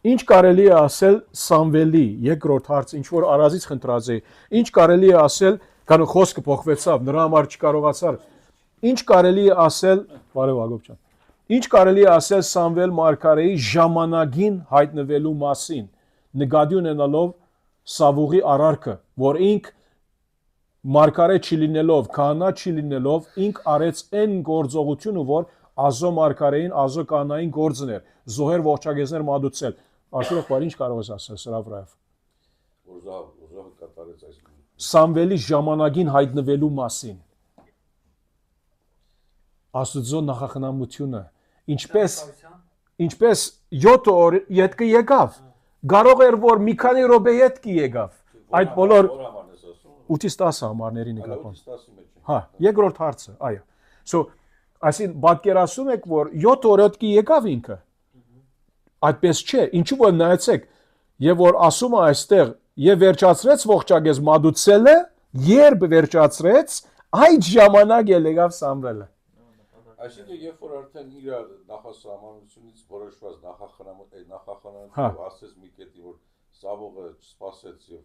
Ինչ կարելի է ասել Սամվելի երկրորդ հարց, ինչ որ Արազից խնդրած է, ինչ կարելի է ասել, քան խոսքը փոխվեցավ, նրա համար չկարողացար։ Ինչ կարելի է ասել, բարև Հակոբ ջան։ Ինչ կարելի է ասել Սամվել մարգարեի ժամանակին հայտնվելու մասին, նկատի ունենալով Սավուղի արարքը, որ ինք մարգարե չլինելով, քահանա չլինելով, ինք արեց այն գործողությունը, որ Ազո մարգարեին, Ազո կանային գործն էր, զոհեր ողջագեզներ մատուցել։ Աշուրը բար ինչ կարող ես ասել սրա վրայով։ որ զոհը կատարեց այս Սամվելի ժամանակին հայտնվելու մասին։ Աստծո նախախնամությունը, ինչպես 7 օր յետքը եկավ, կարող էր որ մի քանի րոպե յետքի եկավ։ Այդ բոլոր 8-ից 10 համարների նկատմամբ։ Հա, երկրորդ հարցը, այո։ So, այսին պատկերացնում եք, որ 7 օր յետքի եկավ ինքը։ Այդպես չէ, ինչու որ նայեցեք, եւ որ ասում է այստեղ, եւ վերջացրեց ողջագեզ մատուցելը, երբ վերջացրեց, այդ ժամանակ ելավ Սամվելը։ Այսինքն երբ որ արդեն իր նախասահմանությունից որոշված նախախնամությամբ ասեց մի կետի որ Սավողը չսպասեց եւ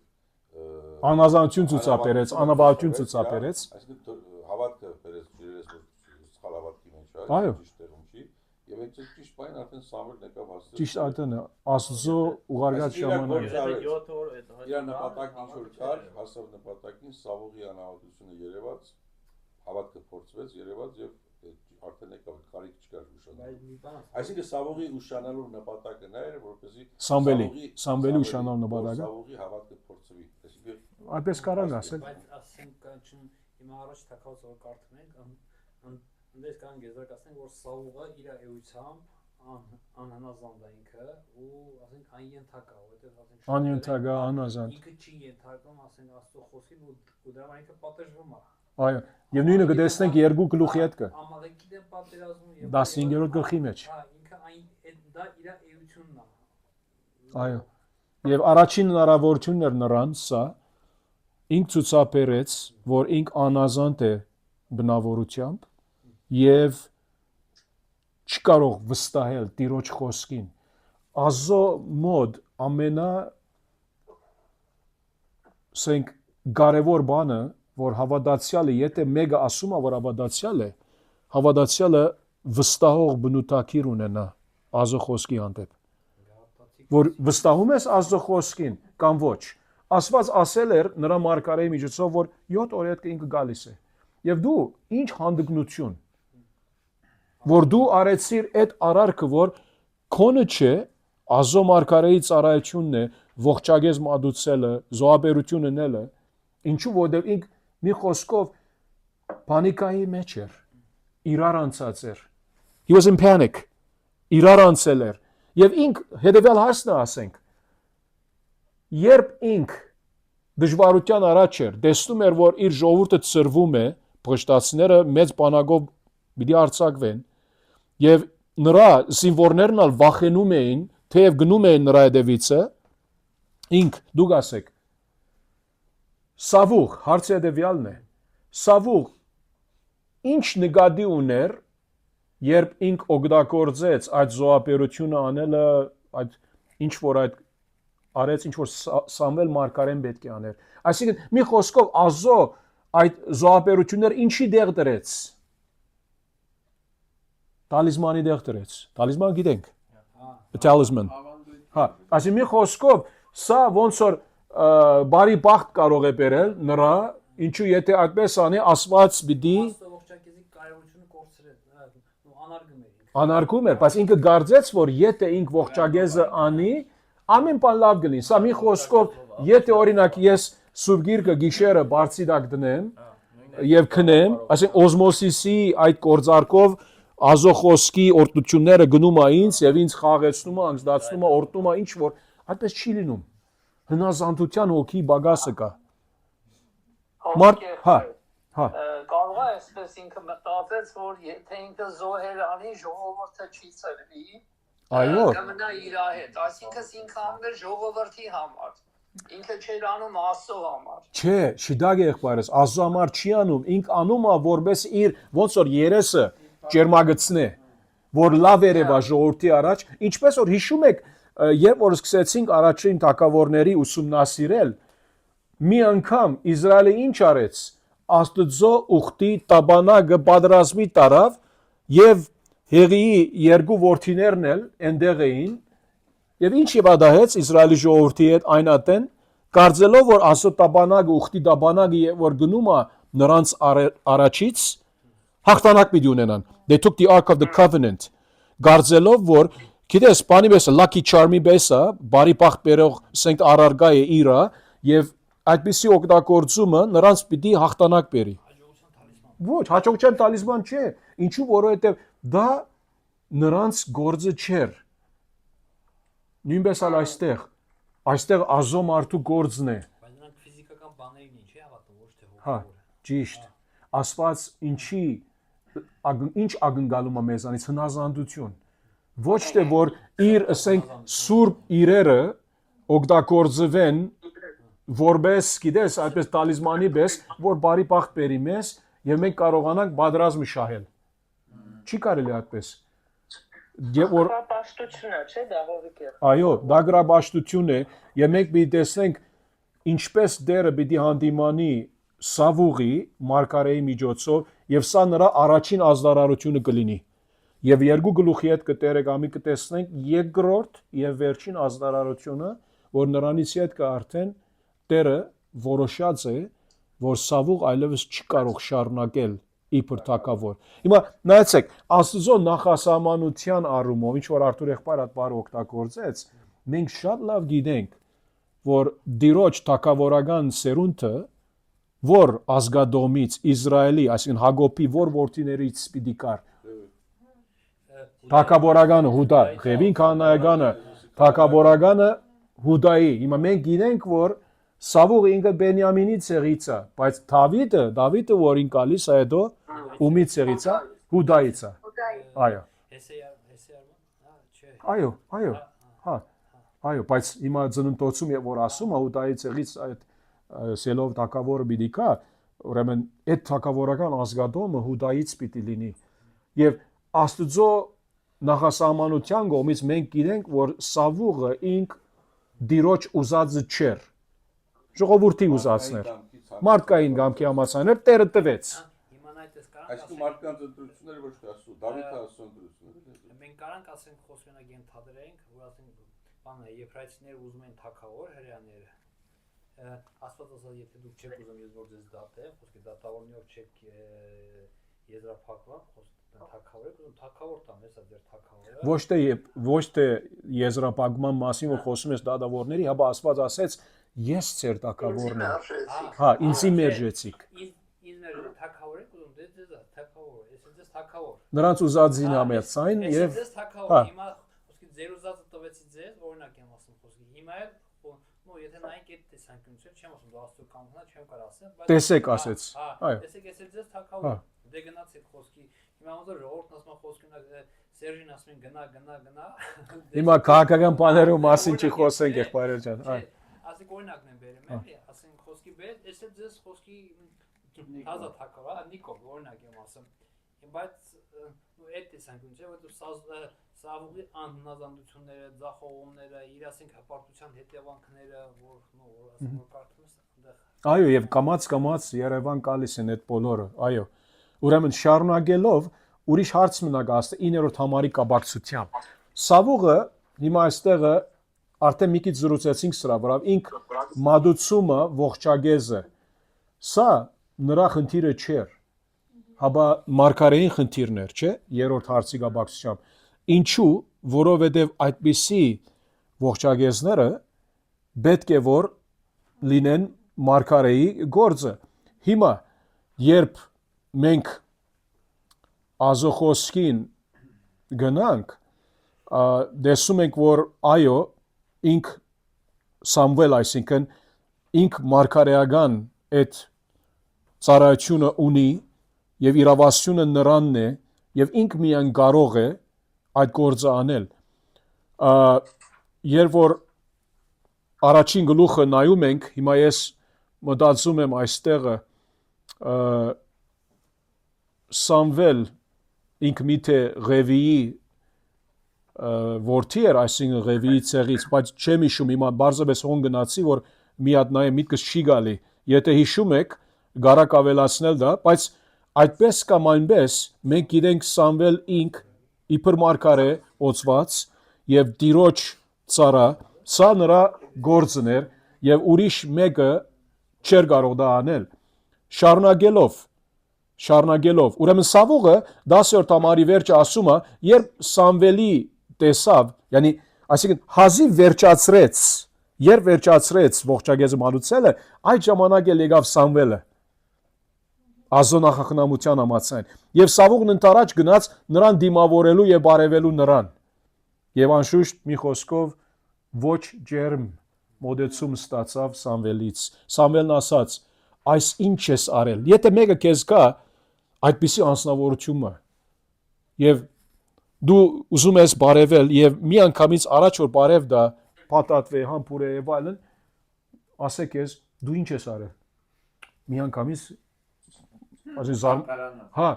անազանություն ցուցաբերեց, անաբավություն ցուցաբերեց, այսինքն հավատքը բերեց ջրերես որ սխալ հավատքի մեջ է, այո, ճիշտ տեղում չի եւ այդ ճիշտ բան արդեն Սամվելն եկավ հասցրեց։ ճիշտ այդն է, Աստծո ուղարկած ժամանակը։ 7 օր այդ իր նպատակին ինչ որ կար, հասավ նպատակին Սավողի անհավատությունը երևաց, հավատքը փորձվեց, երևաց եւ արդեն եկավ կարիք չկար ուշանալու։ Այսինքն Սավողի ուշանալու նպատակը նա էր, որպեսզի Սամվելի ուշանալու նպատակը Սավողի հավատքը փորձվի։ Այսինքն Այդպես կարող ասել։ Բայց ասենք հիմա առաջ թակავს որ կարդում ենք, այնպես կան գեզրակացնենք, որ Սավողը իր էությամբ անհնազանդ է ինքը ու ասենք անյենթակա, որովհետև ասենք Անյենթակա, անազանդ։ ինքը չի ենթարկվում, ասենք Աստծո խոսքին ու դրա ինքը պատժվում է։ Այո, եւ նույնը կտեսնենք երկու գլուխի հետ կը։ Ամալեկի դեմ պատերազմում եւ 15-րդ գլխի մեջ։ Հա, ինքը այն դա իր էությունն է։ Այո։ Եվ առաջին հնարավորությունն էր նրան սա ինք ցուցաբերեց, որ ինք անազանդ է բնավորությամբ եւ չկարող վստահել Տիրոջ խոսքին։ Ազո մոդ ամենա ասենք կարևոր բանը որ հավատացյալը, եթե մեկը ասում է, որ հավատացյալը վստահող բնութագիր ունենա Ազո խոսքի հանդեպ։ որ վստահում ես Աստծո խոսքին կամ ոչ։ Աստված ասել էր նրա մարգարեի միջոցով, որ 7 օրի հետ ինքը գալիս է։ Եվ դու ինչ հանդգնություն, որ դու արեցիր այդ արարքը, որ քոնը չէ, Աստծո մարգարեի ծառայությունն է, ողջագեզ մատուցելը, զոհաբերություն ունելը, ինչու որտեղ ինք մի խոսքով պանիկայի մեջ էր, իրար անցած էր։ He was in panic, իրար անցել էր։ Եվ ինք հետևյալ հարցն է ասենք, երբ ինք դժվարության առաջ էր, տեսնում էր, որ իր ժողովուրդը ծրվում է, փշտացիները մեծ բանակով պիտի արձակվեն, եւ նրա զինվորներն ալ վախենում էին, թեև գնում էին նրա հետևիցը, ինք դուք ասեք, Սավուղ, հարցը հետևյալն է, Սավուղ, ինչ նկատի ուներ, երբ ինք օգտագործեց այդ զոհաբերությունը անելը, այդ ինչ որ այդ արեց, ինչ որ Սամվել մարգարեն պետք է աներ։ Այսինքն մի խոսքով Աստծո այդ զոհաբերությունները ինչի դեղ դրեց։ Տալիզմանի դեղ դրեց։ Տալիզման գիտենք։ Talisman։ Հա, այսինքն մի խոսքով սա ոնց որ բարի բախտ կարող է բերել նրա, ինչու եթե այդպես անի, Աստված պիտի ողջակեզի կարևորությունը կորցրել, անարգում էր։ Անարգում էր, բայց ինքը գարձեց, որ եթե ինք ողջագեզը անի, ամեն բան լավ գլինի։ Սա մի խոսքով, եթե օրինակ ես Սուրբ Գիրքը գիշերը բարձի տակ դնեմ եւ քնեմ, այսինքն օզմոսիսի այդ կորձարկով Աստծո խոսքի օրդությունները գնում է ինձ եւ ինձ խաղեցնում է, անգստացնում է, օրդնում է, ինչ որ այդպես չի լինում։ Հնազանդության հոգի բագասը կա։ Մարդ, հա, հա։ Կարող է այսպես ինքը մտածեց, որ եթե ինքը զոհեր անի, ժողովուրդը չի ծրվի։ Այո։ Կմնա իր հետ, այսինքն ինքը անում է ժողովրդի համար։ Ինքը չէր անում Աստծո համար։ Չէ, շիդագ եղբայրս, Աստծո համար չի անում, ինք անում է որպես իր ոնց որ երեսը ջերմագծնե, որ լավ երևա ժողովրդի առաջ, ինչպես որ հիշում եք, երբ որ սկսեցինք առաջին թագավորների ուսումնասիրել, մի անգամ Իսրայելը ինչ արեց, Աստծո ուխտի տաբանագը պատրաստի տարավ եւ Հեղիի երկու որդիներն էլ այնտեղ էին եւ ինչ եվադահեց Իսրայելի ժողովրդի հետ այն ատեն կարծելով որ Աստծո տաբանագը ուխտի տաբանագը որ գնում է նրանց առաջից հաղթանակ պիտի ունենան they took the ark of the covenant կարծելով որ գիտես բանի բեսը lucky charm-ի բեսը բարի բախտ բերող սենք արարգա է իրա եւ այդպիսի օգտագործումը նրանց պիտի հաղթանակ բերի ոչ հաջողության տալիսման չէ ինչու որովհետեւ դա նրանց գործը չէր նույնպես ալ այստեղ Աստծո մարդու գործն է Բայց նրանք ֆիզիկական բաներին ինչ է հավատում, ոչ թե հա ճիշտ Աստված ինչ ակնկալում է մեզանից հնազանդություն ոչ թե որ իր ասենք սուրբ իրերը օգտագործվեն որպես գիտես այդպես տալիսմանի պես որ բարի բախտ բերի մեզ եւ մենք կարողանանք պատրաստի շահել չի կարելի այդպես եւ որ Գրապաշտությունն է, չէ՞, դա հովիկը։ այո դա գրապաշտություն է եւ մենք պիտի տեսնենք ինչպես դերը պիտի հանդիմանի Սավուղի մարգարեի միջոցով եւ սա նրա առաջին ազդարարությունը կլինի եւ երկու գլուխի հետ կտերեկամի կտեսնենք երկրորդ եւ վերջին ազդարարությունը որ նրանից հետ կա արդեն Տերը որոշած է որ Սավուղ այլևս չի կարող շարունակել իբր թակավոր հիմա նայեցեք Աստծո նախասահմանության առումով ինչ որ Արթուր եղբայր այդ բառը օգտագործեց մենք շատ լավ գիտենք որ դիրոջ թակավորական սերունդը որ ազգադոմից Իսրայելի այսինքն Հակոբի որ որդիներից պիտի կար թակավորականը Հուդա Ղևին կանայականը թակավորականը Հուդայի հիմա մենք գիտենք որ Սավուղը ինքը Բենյամինի ցեղից է բայց Դավիթը որին գալիս է հետո ումի ցեղից է Հուդայից է այո այո հա այո բայց հիմա ծննդոցում եւ որ ասում է Հուդայի ցեղից այդ սելով թակավորը պիտի կա ուրեմն այդ թակավորական ազգադոմը Հուդայից պիտի լինի եւ Աստծո նախասահմանության կողմից մենք գիտենք որ Սավուղը ինք դիրոջ ուզածը չէր ժողովրդի ուզածներ մարդկային գամքի համաձայնել Տերը տվեց Հիմա այդպես Այսինքն մարդկանց ընտրությունները ոչ թե Աստծո Դավիթը Աստծո ընտրությունները մենք կարանք ասենք խոսքնակ ենթադրենք որ ասենք բանը եփրայցիները ուզում են թակավոր հрьяաները Աստված ասած եթե դուք չեք ուզում ես որ ձեզ դատեմ, խոսքի դատավորնիով չեք եզրափակված, թակավոր եք ուզում թակավոր տամ, հեսա ձեր թակավորը։ Ոչ թե եզրափակման մասին որ խոսում ես դատավորների, հաբա Աստված ասեց ես ձեր թակավորն եմ։ Հա, ինձի մերժեցիք։ Ինձ թակավոր եք ուզում, դե թակավոր, ես ձեզ թակավոր։ Նրանց ուզածին համեցայն եւ ձեզ թակավոր, հիմա խոսքի ձեր ուզածը տվեցի ձեզ, օրինակ եմ ասում խոսքի, հիմա էլ Ну, եթե նայենք այդ տեսանկյունից, չեմ ասում, դու աստծո կամքնա չեմ կարող ասել, բայց տեսեք ասեց։ Այո։ Տեսեք, ես ձեզ թակավոր, դե գնացեք խոսքի։ Հիմա ոնց որ ժողովուրդն ասում խոսքի ունակ Սերժին ասում են գնա։ Հիմա քաղաքական բաներու մասին չի խոսենք, եղբայրեր ջան։ Այո։ Ասենք օրինակն եմ բերեմ, էլի, ասենք խոսքի բեր, ես էլ ձեզ խոսքի հազա թակավոր, Նիկոլ, օրինակ եմ ասում։ Բայց այդ տեսանկյունից է, որ Սավուղի անհնազանդությունները, ձախողումները, իր ասենք հպարտության հետևանքները, որ ասենք որ կարդում ես այնտեղ։ Այո, եւ կամած Երևան գալիս են այդ բոլորը, այո։ Ուրեմն շարունակելով ուրիշ հարց մնա գաստը 9-րդ համարի կապակցությամբ։ Սավուղը հիմա այստեղը արդեն մի քիչ զրուցեցինք սրա վրա, ինք մադուցումը ողջագեզը։ Սա նրա խնդիրը չէր։ Հաբա մարգարեին խնդիրներ, չէ՞, 3-րդ հարցի կապակցությամբ։ Ինչու, որովհետև այդպիսի ողջագեզները պետք է որ լինեն մարգարեի գործը։ Հիմա երբ մենք Ազոխոսքին գնանք, տեսում ենք որ այո, ինք Սամվել, այսինքն ինք մարգարեական այդ ծառայությունը ունի եւ իրավասությունը նրանն է եւ ինք միայն կարող է այդ գործը անել երբ որ առաջին գլուխը նայում ենք հիմա ես մտածում եմ այստեղը Սամվել ինք միթե Ղևիի որդի էր այսինքն Ղևիի ցեղից բայց չեմ հիշում հիմա բարձրապես հոն գնացի որ մի հատ նայեմ միտքս չի գալի եթե հիշում եք գարակ ավելացնել դա բայց այդպես կամ այնպես մենք գիտենք Սամվել ինք իբր մարգարե օծված եւ տիրոջ ծառա սա նրա գործն էր եւ ուրիշ մեկը չէր կարող դա անել շարունակելով ուրեմն Սավուղը 10-րդ համարի վերջը ասում է երբ Սամվելի տեսավ yani այսինքն հազիվ վերջացրեց ողջագեզը մալուցելը այդ ժամանակ էլ եկավ Սամվելը ազոնախախնամության համաձայն եւ Սավուղն ընտարաջ գնաց նրան դիմավորելու եւ բարևելու նրան եւ անշուշտ մի խոսքով ոչ ջերմ մոդեցում ստացավ Սամվելից Սամվելն ասաց այս ինչ ես արել եթե մեկը քեզ կա այդպիսի անձնավորությունը եւ դու ուզում ես բարևել եւ մի անգամից առաջ որ բարև դա պատատվե համբուրե եւ այլն ասեք ես դու ինչ ես արել մի անգամից հա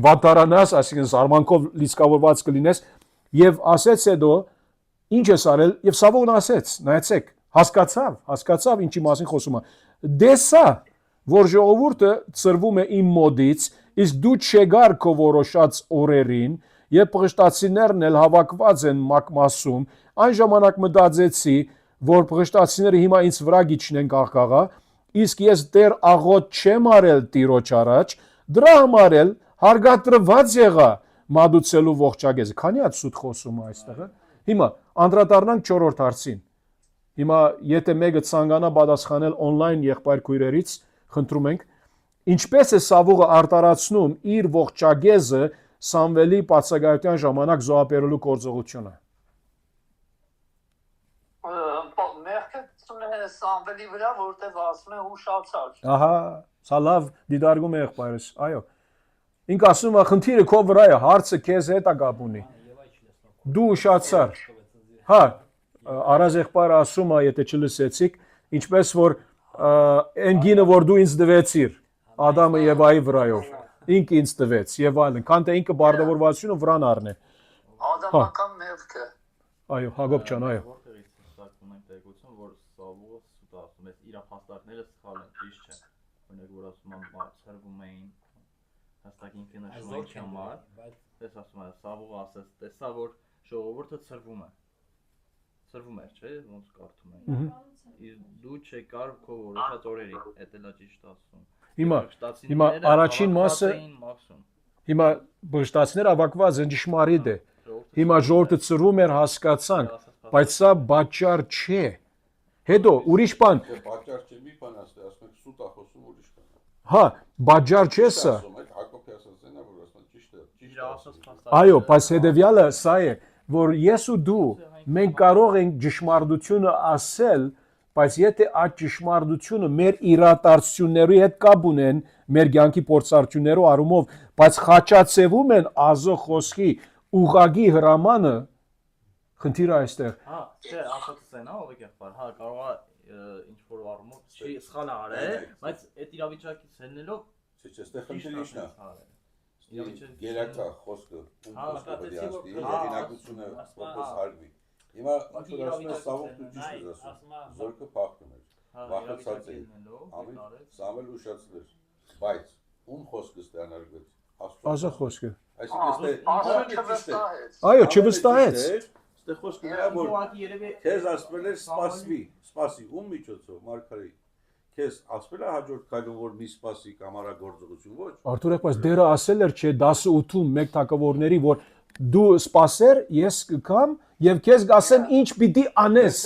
վատարանաս այսինքն զարմանքով լիցքավորված կլինես եւ ասեց հետո ինչ ես արել եւ Սավուղն ասեց նայեցեք հասկացավ ինչի մասին խոսում է դեսա որ ժողովուրդը ծրվում է իմ մոդից իսկ դու չեկար քո որոշած օրերին եւ պղշտացիներն էլ հավաքված են մակմասում այն ժամանակ մտածեցի որ պղշտացիները հիմա ինձ վրա գիչնեն աղաղա իսկ ես դեռ աղոտ չեմ արել տիրոջ առաջ դրա համար էլ հարգադրված եղա մատուցելու ողջագեզը քանի հատ սուտ խոսում է այստեղ հիմա անդրադառնանք 4-րդ հարցին հիմա եթե մեկը ցանկանա պատասխանել on-line եղբայր քույրերից խնդրում ենք ինչպես է Սավուղը արտարացնում իր ողջագեզը Սամվելի բացակայության ժամանակ զոհաբերելու գործողությունը Սամվելի վրա որտեղ ասում է ուշացած ահա սա լավ դիտարկում է եղբայրս այո ինք ասում է խնդիրը քո վրա է հարցը քեզ հետ է կապ ունի դու ուշացար հա Արազ եղբայրը ասում է եթե չլսեցիք ինչպես որ այն գինը որ դու ինձ դվեցիր Ադամը եւ Եվայի վրայով ինք ինձ տվեց եւ այլն քան թե ինքը բարդավորվածությունը վրան առնե Ադամական մեղքը այո Հակոբ ջան այո որտեղից ստացվում են տեղեկություն որ Սավուղը սուտ ասում է իր փաստարկները սխալ են ճիշտ չէ օրինակ որ ասում են ծրվում էին հաստատ ինքը նշում համար բայց դες ասում է Սավուղը ասեց տեսա որ ժողովուրդը ծրվում է սրվում էր, չէ, ոնց կարդում ենք։ Դու չեկար քո որոշած օրերի, էտելա ճիշտ ասում։ Հիմա առաջին մասը հիմա բժշկացիները ավակված են ճշմարիտ է։ Հիմա ժողովուրդը ծրում էր հասկացանք, բայց սա բաճար չէ։ Հետո ուրիշ բան, Պատճառ չէ, մի բան ասում եք սուտ ախոսում ուրիշ բան։ հա, բաճար չէ սա։ Հակոբի ասածն է, որ ասում ճիշտ է, ճիշտ է։ Այո, բայց հետեւյալը սա է, որ ես ու դու մենք կարող ենք ճշմարտությունը ասել, բայց եթե այդ ճշմարտությունը մեր իրադարձությունների հետ կապ ունեն, մեր կյանքի փորձառություններով առումով, բայց խաչացևում են ազո խոսքի ուղագի հրամանը, խնդիրը այստեղ։ Հա, չէ, ասածս են, հա, ով եղբայր, հա, կարող է ինչ որ առումով չի սխալ արել, բայց այդ իրավիճակից ելնելով Չէ, այստեղ խնդիրը ի՞նչն է։ Գերակա խոսքը, հեղինակությունը որպես հարգվի։ Հիմա ինչ որ ասում ես Սավոք դու ճիշտ ես ասում, զորքը փախնում էր, վախեցած էր, Սամվել ուշացրել, բայց ում խոսքը ստանալվեց, Ազո խոսքը։ Այսինքն Այո, չվստահեց։ Այստեղ խոսքը նա որ քեզ ասվել էր սպասի, ում միջոցով, Մարգարիտ, քեզ ասվել է հաջորդ քայլում որ մի սպասի կամարագործողություն ոչ։ Արթուր եղբայր դերը ասել էր չէ 18-ում մեկ թակավորների որ դու սպասեր ես կգամ եւ քեզ կասեմ ինչ պիտի անես։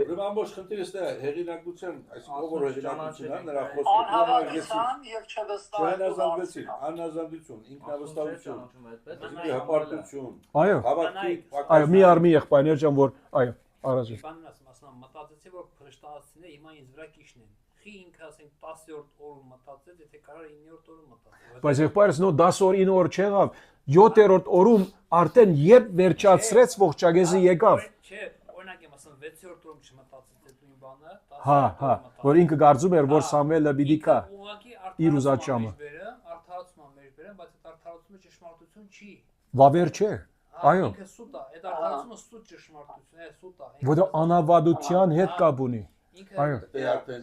Ուրեմն ամբողջ խնդիրը ստե հեղինակության, այսինքն ով որ հեղինակությունն է նրա Անհավատության եւ չվստահության անազատություն, ինքնավստահություն, հպարտություն, Այո, հավատքի, այո, մի արմի եղբայրներ ջան որ այո, առանց։ Բանն ասում, մտածեցի որ փրշտացիները հիմա ինձ վրա կիշնեն։ Խի ինքը ասենք 10-րդ օրում մտածեց, եթե կարա 9-րդ օրում մտածել։ Բայց եղբայրս նո 10 օր 9 օր չեղավ, 7-րդ օրում արդեն երբ վերջացրեց ողջագեզը եկավ։ Չէ, օրինակ եմ ասում 6-րդ օրում չմտածեց այդ նույն բանը, Հա, որ ինքը կարծում էր որ Սամվելը պիտի կա։ Իր ուզած ժամը։ Արդարացման մեջ բերեմ, բայց այդ արդարացումը ճշմարտություն չի։ Վավեր չէ։ Այո։ Ինքը սուտ է, այդ արդարացումը սուտ ճշմարտություն է, սուտ է։ Որը անավադության հետ կապ ունի։ Այո։ Դե արդեն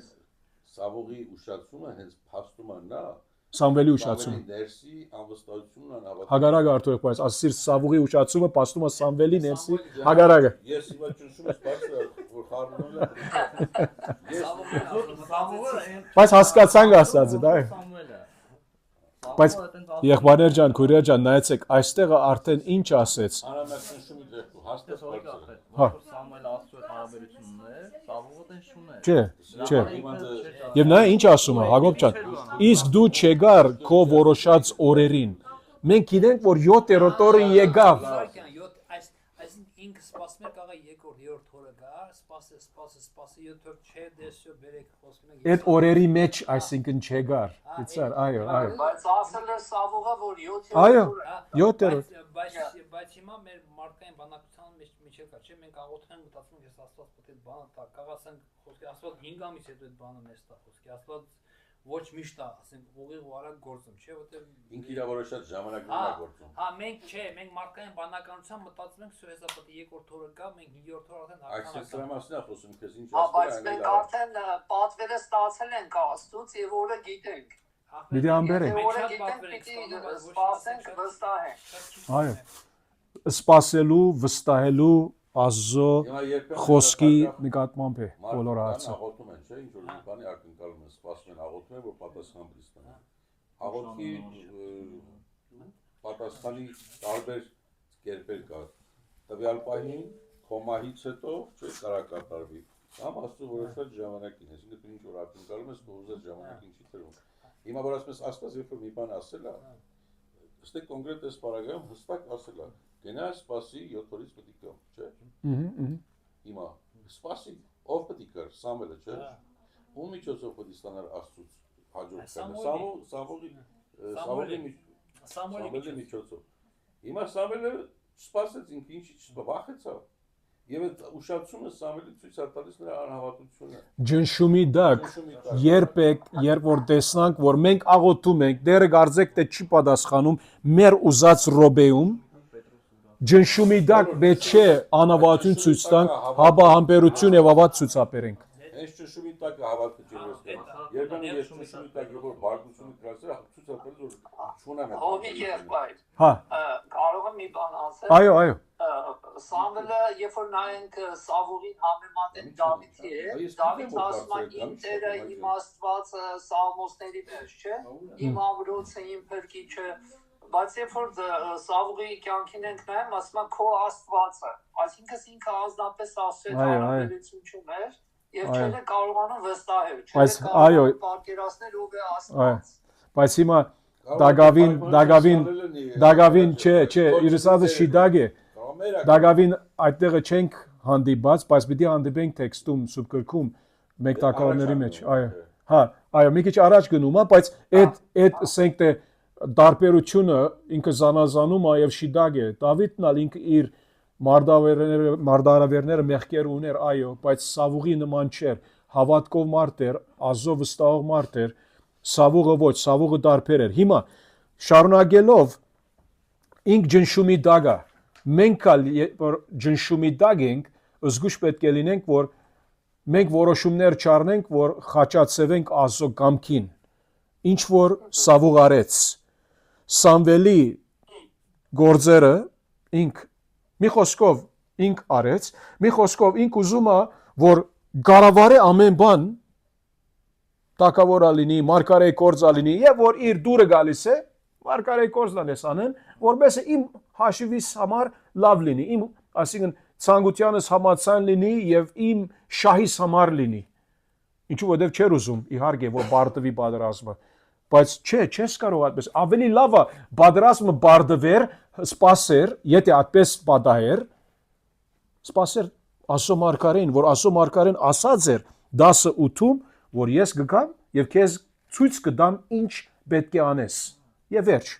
Սավողի ուշացումը հենց փաստում է նա Սամվելի ուշացումը։ ներսի անվստահությունն անհավատություն։ Հագարագը Արթուր եղբայր, ասիր Սավուղի ուշացումը պաստում է Սամվելի ներսի հագարագը։ Ես հիմա ճնշում ես բարձր որ խառնում եմ։ Բայց հասկացանք ասածը, դա է։ Բայց եղբայրներ ջան, քույրեր ջան, նայեցեք, այստեղը արդեն ինչ ասեց։ Անամասնշումի դեպքում հաստատ բարձր։ Հա։ Սամվելը Աստծո հետ հարաբերություն ուներ, Սավողը տեն շուներ։ Չէ։ Եվ նա ինչ ասում է, Հակոբ ջան, իսկ դու չեկար քո որոշած օրերին։ Մենք գիտենք, որ 7-րդ օրը եկավ։ Այսինքն ինքը սպասում է կաղա 2-րդ օրը գա, սպասի 7-րդ չէ, դեսյո բերեք խոսքնը։ Այդ օրերի մեջ, այսինքն չեկար։ Իցար, այո։ Բայց ասել է Սավողը որ 7-րդ Այո, 7-րդ։ Բայց հիմա մեր մարդկային բանակցության մեջ կա, չէ՞, մենք աղոթենք մտածում ենք, ես Աստված պետք է բանը տա, կաղասենք խոսքի Աստված 5 ամիս հետո այդ բանը մեզ տա խոսքի, Աստված ոչ միշտ է, ասենք ուղիղ ու արագ գործում, չէ՞, որտեղ ինքը իր որոշած ժամանակն է գործում։ Հա, մենք չէ, մենք մարդկային բանականության մտածում ենք, սա հեսա պետք է 2-րդ օրը գա, մենք 5-րդ օր արդեն Այս դրամասն է խոսում, քեզ ինչ բայց մենք արդեն պատվերը ստացել ենք Աստծուց եւ օրը գիտենք։ Դիտի ամբերեք։ Օրը գիտենք, պիտի սպասենք, վստահենք։ Այո։ Սպասելու, վստահելու Աստծո խոսքի նկատմամբ է բոլոր հարցը։ Աղոթում են, չէ՞, ինչ որ մի բանի ակնկալում են, սպասում են, աղոթում են, որ պատասխան ստանան։ Աղոթքի պատասխանի տարբեր կերպեր կա։ Տվյալ պահին քո մահից հետո չէ՞ կարա կատարվի։ Կամ Աստծո որոշած ժամանակին, այսինքն դու ինչ որ ակնկալում ես, քո ուզած ժամանակին չի տրվում։ Հիմա որ ասում ես Աստված երբ որ մի բան ասել է, ըստ կոնկրետ այս բaragայում հստակ ասել է, գնա սպասի 7 օրից պետք է գամ, չէ՞։ Հիմա սպասի, ով պետք է կար, Սամվելը, չէ՞։ Ում միջոցով պետք է ստանալ Աստծուց հաջորդ քայլը։ Սամվելի միջոցով։ Հիմա Սամվելը սպասեց ինքը ինչի վախեցավ։ Եվ այդ ուշացումը Սամվելի ցույց է տալիս նրա անհավատությունը։ Ջնշումի դակ, երբ որ տեսնանք, որ մենք աղոթում ենք, դերը գարձեք թե չի պատասխանում մեր ուզած ռոբեում, ջնշումի դակ պետք չէ անհավատություն ցույց տանք, հավանաբերություն եւ ավատ ցուցաբերենք։ Այս ճնշումի տակ հավատքը ջերմեցնել։ Երբեմն ես ճնշումի տակ որ բարգությունը դրացել, ցուցաբերել որ չունեմ։ Հովի եղբայր։ Հա։ Կարող եմ մի բան ասել։ Այո։ Սամվելը երբ որ նայենք Սավուղին համեմատենք Դավիթի հետ, Դավիթը ասում է իմ Տերը իմ Աստվածը Սաղմոսների մեջ, չէ՞։ Իմ ամրոցը, իմ փրկիչը, բայց երբ որ Սավուղի կյանքին ենք նայում, ասում է քո Աստվածը, այսինքն ինքը ազնապես Աստծո հետ հարաբերություն չուներ եւ չէր կարողանում վստահել, չէր կարողանում պատկերացնել ով է Աստված։ Բայց հիմա Դագավին չէ, իրսածը շիդագ է։ Դագավին այդտեղը չենք հանդիպած, բայց պիտի հանդիպենք տեքստում, սուրբ գրքում, մեկ տակառների մեջ, այո, մի քիչ առաջ գնում է, բայց այդ ասենք թե դարբերությունը ինքը զանազանում է եւ շիդագ է։ Դավիթն ալ ինքը իր մարդարավերները մեղքեր ուներ, այո, բայց Սավուղի նման չէր, հավատքով մարդ էր, ազով վստահող մարդ էր, Սավուղը ոչ, Սավուղը դարբեր էր։ Հիմա շարունակելով ինք ջնշումի դագա, մենք ալ որ ջնշումի դագ ենք, զգուշ պետք է լինենք, որ մենք որոշումներ չառնենք, որ խաչացվենք Աստծո կամքին, ինչ որ Սավուղ արեց։ Սամվելի գործերը ինք մի խոսքով ինք արեց, մի խոսքով ինք ուզում է, որ գարավարե ամեն բան տակավորա լինի, մարգարեի կորձա լինի, եւ որ իր դուրը գալիս է, մարգարեի կորձն էս անեն, որպես իմ հաշիվիս համար լավ լինի, իմ, այսինքն ցանկությանս համացան լինի եւ իմ շահիս համար լինի։ Ինչու որտեվ չեր ուզում, իհարկե, որ բարդվի պատերազմը, բայց չես կարող այդպես, ավելի լավ է պատերազմը բարդվեր, սպասեր, եթե այդպես պատահեր, սպասեր Աստծո մարգարեին, որ Աստծո մարգարեն ասած էր 10:8-ում, որ ես կգամ եւ քեզ ցույց կտամ ինչ պետք է անես։ Եվ վերջ։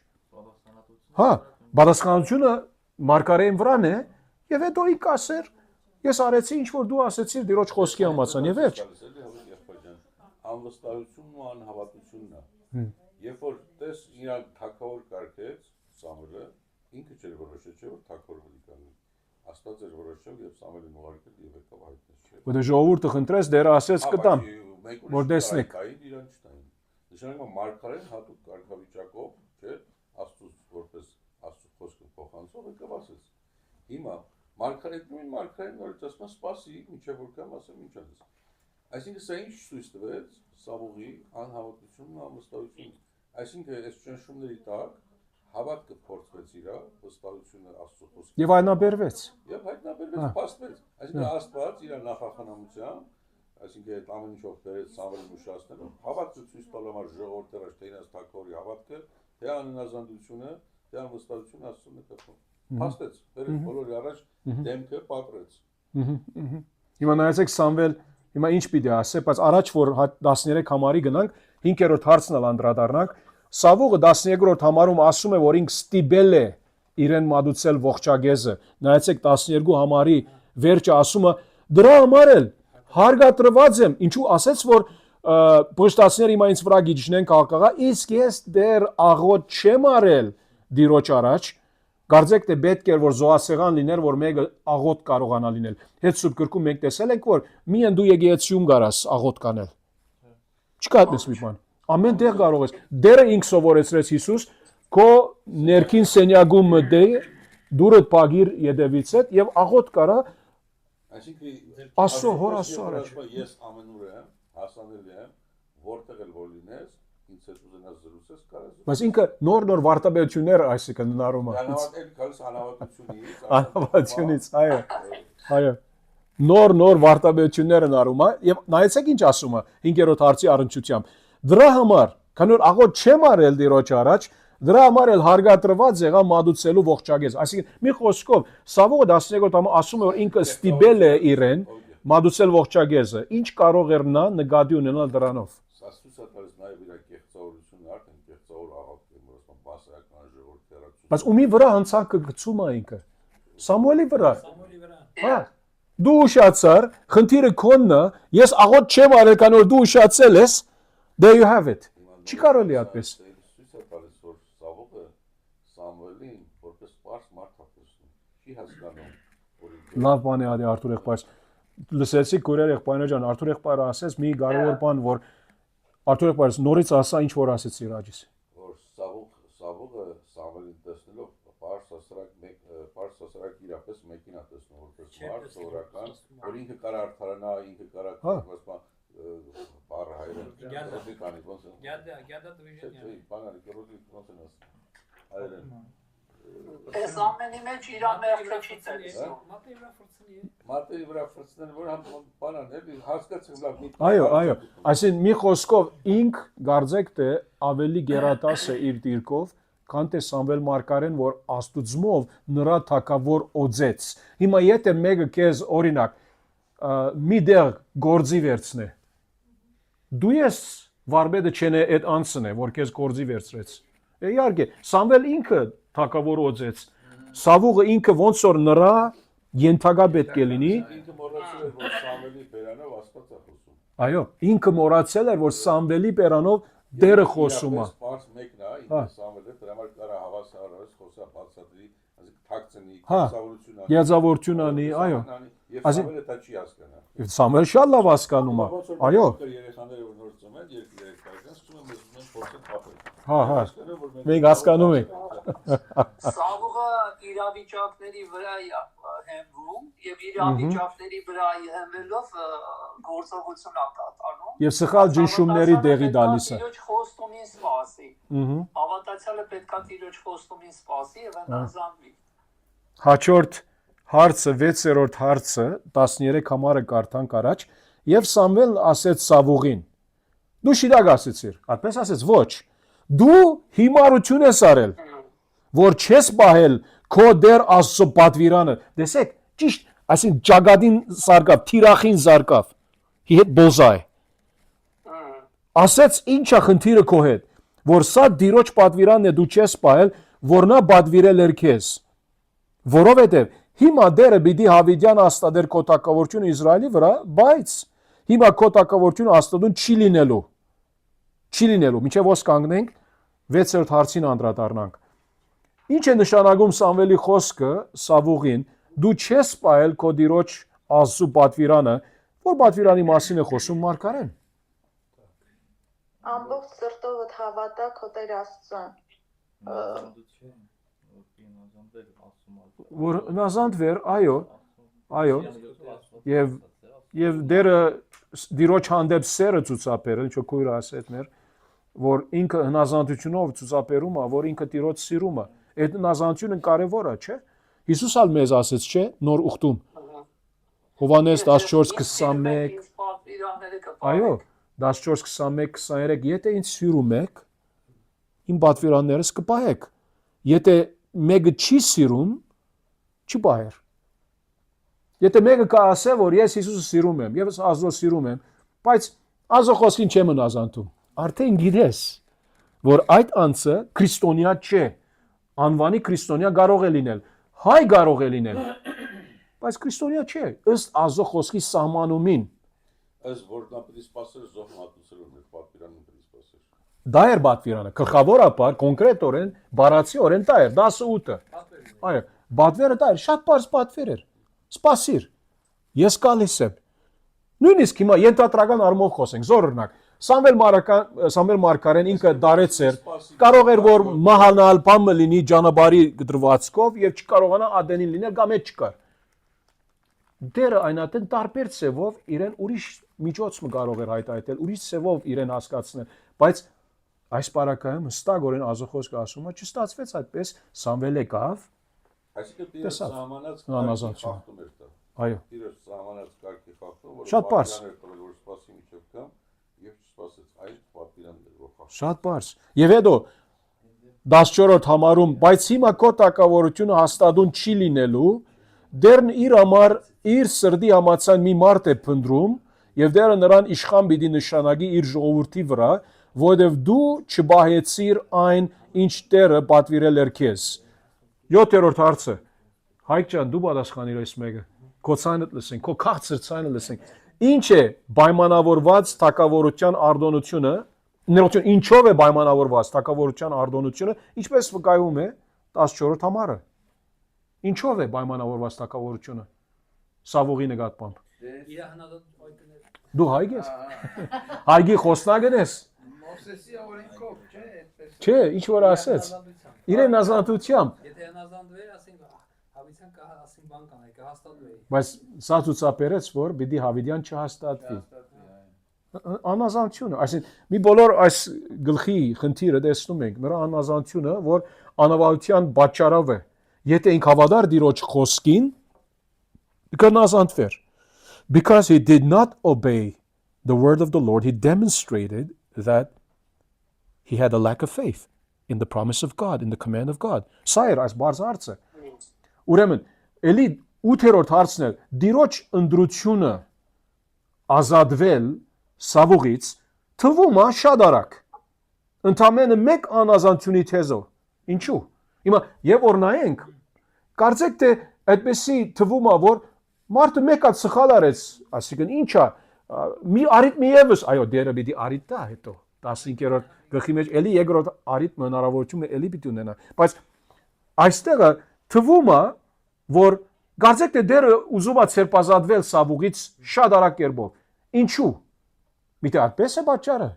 Պատասխանատվությունը մարգարեին վրան է եւ հետո ի կասեր ես արեցի ինչ որ դու ասեցիր Տիրոջ խոսքի համաձայն եւ վերջ։ Անվստահությունն ու անհավատությունն է։ Երբ որ տես իրան թակավոր կարգեց Սամվելը, ինքը չէր որոշել, չէ՞ որ թակավոր պետք է լինի։ Աստված էր որոշել եւ Սամվելին ուղարկել եւ եկավ հայտնեց, չէ՞։ Որտե ժողովուրդը խնդրեց, դերը ասեց կտամ։ Որ տեսնեք։ Իրան չտային։ Նշանակում մարգարեն հատուկ կարգավիճակով, չէ՞, Աստծո որպես Աստծո խոսքը փոխանցող եկավ ասեց։ Հիմա մարգարեն նորից ասում է սպասի, մինչեւ որ կամ ասեմ ինչ անես։ Այսինքն սա ինչ ցույց տվեց Սավուղի անհավատությունն ու անվստահությունը։ Այսինքն այս ճնշումների տակ հավատքը փորձվեց իրա, վստահությունը Աստծո խոսքի։ Եվ հայտնաբերվեց։ Եվ հայտնաբերվեց, փաստվեց։ Այսինքն Աստված իր նախախնամությամբ, այսինքն այդ ամեն ինչով բերեց Սամվելին ուշացնելով, հավատքը ցույց տալու համար ժողովրդի առաջ թե իրենց թակավորի հավատքը, թե անհնազանդությունը, թե անվստահությունը Աստծո նկատմամբ։ Փաստեց, բերեց բոլորի առաջ դեմքը պատրեց։ Հիմա նայեցեք Սամվել, հիմա ինչ պիտի ասե, բայց առաջ որ 13 համարի գնանք, 5-րդ հարցն ալ անդրադառնանք, Սավուղը 13-րդ համարում ասում է, որ ինք ստիպել է իրեն մատուցել ողջագեզը։ Նայեցեք 12 համարի վերջը ասում է դրա համար էլ հարգատրված եմ, ինչու ասեց, որ պոստացիները հիմա ինձ վրա գիջնեն կալկաղա, իսկ ես դեռ աղոտ չեմ արել Տիրոջ առաջ, կարծեք թե պետք է որ զոհասեղան լիներ, որ մեկը աղոտ կարողանա լինել։ Հետ սուրբ գրքում մենք տեսել ենք, որ միայն դու եկեղեցիում կարաս աղոտ կանել։ Չկա այդպես մի բան։ Ամեն տեղ կարող ես։ Դերը ինք սովորեցրեց Հիսուս, քո ներքին սենյակում մտե, դուրդ փագիր յետևից հետ եւ աղոտ կարա։ Այսինքն Աստծո հոր Աստծո առաջ։ Ես ամենուր եմ, հասանելի եմ, որտեղ էլ որ լինես, ինձ հետ ուզենաս զրուցես, կարաս։ Բայց ինքը նոր վարտաբերություններ այսինքն հնարում է։ Անհավատել քալս անհավատությունից։ Անհավատությունից, այո։ Այո։ Նոր վարտաբերություններ հնարում է եւ նայեցեք ինչ ասում է 5-րդ հարցի առնչությամբ։ Դրա համար, քանի որ աղոտ չեմ արել Տիրոջ առաջ, դրա համար էլ հարգատրված եղա մատուցելու ողջագեզ։ Այսինքն մի խոսքով Սավուղը 13-րդ համարում ասում է, որ ինքը ստիպել է իրեն մատուցել ողջագեզը։ Ինչ կարող էր նա նկատի ունենալ դրանով։ Աստծո սատարած նաև իր կեղծավորությունը արդեն կեղծավոր աղոտ է, որ ասում բասական ժողովրդի առաջ։ Բայց ումի վրա հանցանքը գցում է ինքը։ Սամուելի վրա։ Հա։ Դու ուշացար, խնդիրը քոնն է, ես աղոտ չեմ արել, քանի որ դու ուշացել ես, there you have it։ Չի կարելի այդպես։ Ցույց է տալիս, որ Սավուղը Սամվելին որպես պարզ մարդ հատուցում։ Չի հասկանում, որ Լավ բան է ադի Արթուր եղբայրս։ Լսեցիք Գորեր եղբայրը ջան, Արթուր եղբայրը ասեց մի կարևոր բան, որ Արթուր եղբայրս նորից ասա ինչ որ ասեցի Ռաջիս։ որ Սավուղը Սամվելին տեսնելով պարզ հասարակ իրապես մեկին է մարդ սովորական, որ ինքը կարա արդարանա, ինքը կարա ասում բառ հայրը։ Դեկանի ոնց է։ Գյադա դվիժենյա։ Բանալի գորոդի ոնց են ասում։ Այլեն։ Այս ամենի մեջ իր ամերքը չի ծերիսում։ Մատի վրա ֆրցնեն, որ բանան, էլի հասկացում լավ մի։ Այո, այսինքն մի խոսքով ինք գարձեք թե ավելի գերատաս է իր դիրքով, քան թե Սամվել Մարկարեն, որ Աստուծմով նրա թակավոր օձեց։ Հիմա եթե մեկը քեզ օրինակ մի դեղ գործի վերցնե, դու ես վարպետը չենե այդ անցն է, որ քեզ գործի վերցրեց։ Իհարկե, Սամվել ինքը թակավոր օձեց։ Սավուղը ինքը ոնց որ նրա ենթակա պետք է լինի։ Ինքը մոռացել էր, որ Սամվելի բերանով Աստված է խոսում։ Այո, ինքը մոռացել էր, որ Սամվելի բերանով Դերը խոսում է։ Պարզ մեկն է, ինքը Սամվելը դրա համար կարա հավասարարես խոսա բացատրի, ասենք թաքցնի, գեղձավորություն անի, այո։ Եվ Սամվելը դա չի հասկանա։ Սամվել շատ լավ հասկանում է։ Այո։ Երեխաները որ նոր ծնվում են, 2-3 տարեկան, սկսում են մեզ փորձեն խաբել։ Հա, մենք հասկանում ենք։ Սավուղը իրավիճակների վրա հենվում եւ իրավիճակների վրա հենվելով գործողություն է կատարում։ Եվ սխալ ճնշումների դեղի տալիս է։ Տիրոջ խոստումին սպասի։ Հավատացյալը պետքա Տիրոջ խոստումին սպասի եւ ընդանձնվի։ Հաջորդ հարցը 6-րդ հարցը 13 համարը կարդանք առաջ եւ Սամվելն ասեց Սավուղին. Դու շիդակ ասեցիր, այդպես ասեց ոչ։ Դու հիմարություն ես արել, որ չես պահել քո դեր Աստծո պատվիրանը։ Տեսեք, ճիշտ, այսինքն ճագադին զարգավ, թիրախին զարգավ։ Հետ բոզայ։ Ասեց ինչա խնդիրը քո հետ, որ սա դիրոջ պատվիրանն է դու չես պահել, որ նա պատվիրել էր քեզ։ Որովհետև հիմա դերը պիտի Հավիդյան աստադեր քո տակավորությունը Իսրայելի վրա, բայց հիմա քո տակավորությունը աստադուն չի լինելու։ Չի լինելու, մինչև ոս կանգնենք 6-րդ հարցին անդրադառնանք։ Ինչ է նշանակում Սամվելի խոսքը Սավուղին, դու չես պահել քո դիրոջ Աստծո պատվիրանը, որ պատվիրանի մասին է խոսում Մարկարեն։ Ամբողջ սրտովդ հավատա քո Տեր Աստծուն։ Որ հնազանդվեր, այո, եւ դերը դիրոջ հանդեպ սերը ցուցաբերել, ինչու քույրը ասեց մեր, որ ինքը հնազանդությունով ցուցաբերում է, որ ինքը Տիրոջ սիրում է։ Այդ հնազանդությունը կարևոր է, չէ՞։ Հիսուս ալ մեզ ասեց, չէ՞, նոր ուխտում։ Հովհաննես 14:21։ Այո, 14:21-23, եթե ինձ սիրում եք, իմ պատվիրաններս կպահեք։ Եթե մեկը չի սիրում, չի պահեր։ Եթե մեկը կասե, որ ես Հիսուսը սիրում եմ, ես Աստծո սիրում եմ, բայց Աստծո խոսքին չեմ հնազանդում, արդեն գիտես, որ այդ անձը քրիստոնյա չէ, անվանի քրիստոնյա կարող է լինել, հայ կարող է լինել, բայց քրիստոնյա չէ, ըստ Աստծո խոսքի սահմանումին։ Ըստ որ նա պետք է սпасեր զոհ մատուցելով մեր պատվիրանին պետք է սпасեր։ Դա էր պատվիրանը, գլխավորապես կոնկրետորեն, բառացիորեն դա էր 18-ը։ Այո, պատվերը դա էր, շատ բարձ պատվեր էր։ Սպասիր, ես գալիս եմ։ Նույնիսկ հիմա ենթադրական առումով խոսենք, զորօրինակ, Սամվել Մարկարեն ինքը դարեց էր, կարող էր որ մահանալ, բամը լինի ճանապարհի դրվածքով եւ չկարողանա ադենին լինել կամ այդ չկար։ Դերը այնատեն տարբեր ցևով իրեն ուրիշ միջոցը կարող էր հայտարարել, ուրիշ ցևով իրեն հասկացնել, բայց այս պարակայում հստակորեն Ազոխոսքը ասում է, չստացվեց այդպես, Սամվելը գավ։ Այսինքն Տիրոջ սահմանած խախտում էր դա։ Այո։ Տիրոջ սահմանած կարգի խախտում, որ շատ բարձ որ սպասի միջև կամ եւ չսպասեց այլ պատվիրաններ որ խախտում։ Շատ բարձ։ Եվ հետո 14-րդ համարում, բայց հիմա քո տակավորությունը հաստատուն չի լինելու, դերն իր համար իր սրդի համացան մի մարդ է փնտրում եւ դերը նրան իշխան պիտի նշանակի իր ժողովրդի վրա, որովհետեւ դու չբահեցիր այն, ինչ Տերը պատվիրել էր քեզ։ 7-րդ հարցը։ Հայկ ջան, դու պատասխանիր այս մեկը։ Քո ցայնը լսենք, քո քաղցր ցայնը լսենք։ Ինչ է պայմանավորված թակավորության արտոնությունը, ներողություն, ինչով է պայմանավորված թակավորության արտոնությունը, ինչպես վկայում է 14-րդ համարը։ Ինչով է պայմանավորված թակավորությունը Սավուղի նկատմամբ։ Իր հնազանդ այդներ։ Դու հայկ ես։ Հայկի խոսնակն ես։ Մովսեսի օրենքով, չէ՞, այդպես։ Չէ, ինչ որ ասեց։ Իրեն հնազանդությամբ։ Եթե հնազանդվեր, ասենք հավիցան Հավիդյան ասին բան կանայի, կհաստատվի։ Բայց սա ցուցաբերեց, որ պիտի Հավիդյան չհաստատվի։ Անազանությունը, այսինքն մի բոլոր այս գլխի խնդիրը տեսնում ենք, նրա անազանությունը, որ անավարության պատճառով է։ Եթե ինք հավատար Տիրոջ խոսքին, կնազանվեր։ Because he did not obey the word of the Lord, he demonstrated that he had a lack of faith in the promise of God, in the command of God. Սա էր այս բարձ հարցը։ Ուրեմն, էլի 8-րդ հարցն է, Տիրոջ ընդրությունը ազատվել Սավուղից թվում է շատ արագ։ Ընդամենը մեկ անազանցունի թեզով։ Ինչու՞։ Հիմա եւ որ նայենք, կարծեք թե այդպեսի թվում է, որ մարդը մեկը սխալ արեց, ասիկան ինչա, մի արիթմի եւս, այո, դերը պիտի արիթ տա հետո 15-րդ գլխի մեջ էլի երկրորդ արիթմը հնարավորությունը էլի պիտի ունենա, բայց այստեղը թվում է, որ կարծեք թե դերը ուզում է ցերպազատվել Սավուղից շատ արագ կերպով։ Ինչու՞։ Միտե այդպես է պատճառը։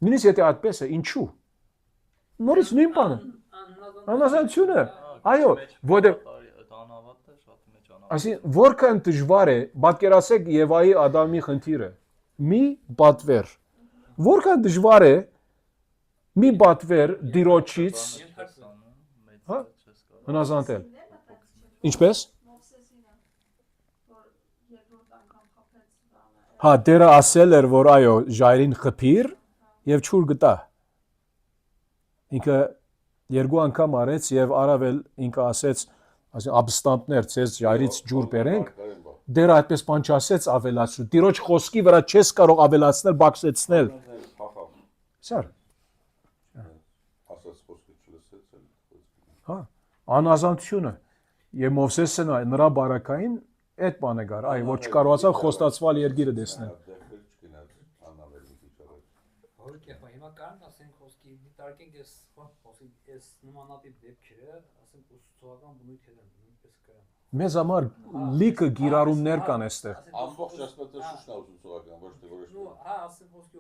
Նույնիսկ եթե այդպես է, ինչու՞։ Նորից նույն բանը։ Անազանցությունը։ Այո, որտեղ այսինքն որքան դժվար է, պատկերացեք Եվայի Ադամի խնդիրը։ Մի պատվեր։ Որքան դժվար է մի պատվեր Տիրոջից հա հնազանդել։ Ինչպես։ Հա, դերը ասել էր, որ այո, ժայրին խփիր եւ ջուր գտա։ Ինքը երկու անգամ արեց եւ առավել ինքը ասեց, ասեն աբստանտներ, ցեզ ժայրից ջուր բերենք, դերը այդպես բան չասեց ավելացու։ Տիրոջ խոսքի վրա չես կարող ավելացնել, բացեցնել։ Սար։ Հա, անազանցությունը եւ Մովսեսը նրա բարակային այդ բանը գար, այ որ չկարողացավ խոստացված երկիրը տեսնել։ Որքե հիմա կարանք ասենք խոսքի դիտարկենք այս նմանատիպ դեպքերը, ասենք ուսուցողական բնույթ են նույնպես կան։ Մեզ համար լիքը գիրառումներ կան այստեղ։ Ամբողջ ասպետը շուշն է ուսուցողական, ոչ թե որոշ։ Հա, ասենք խոսքի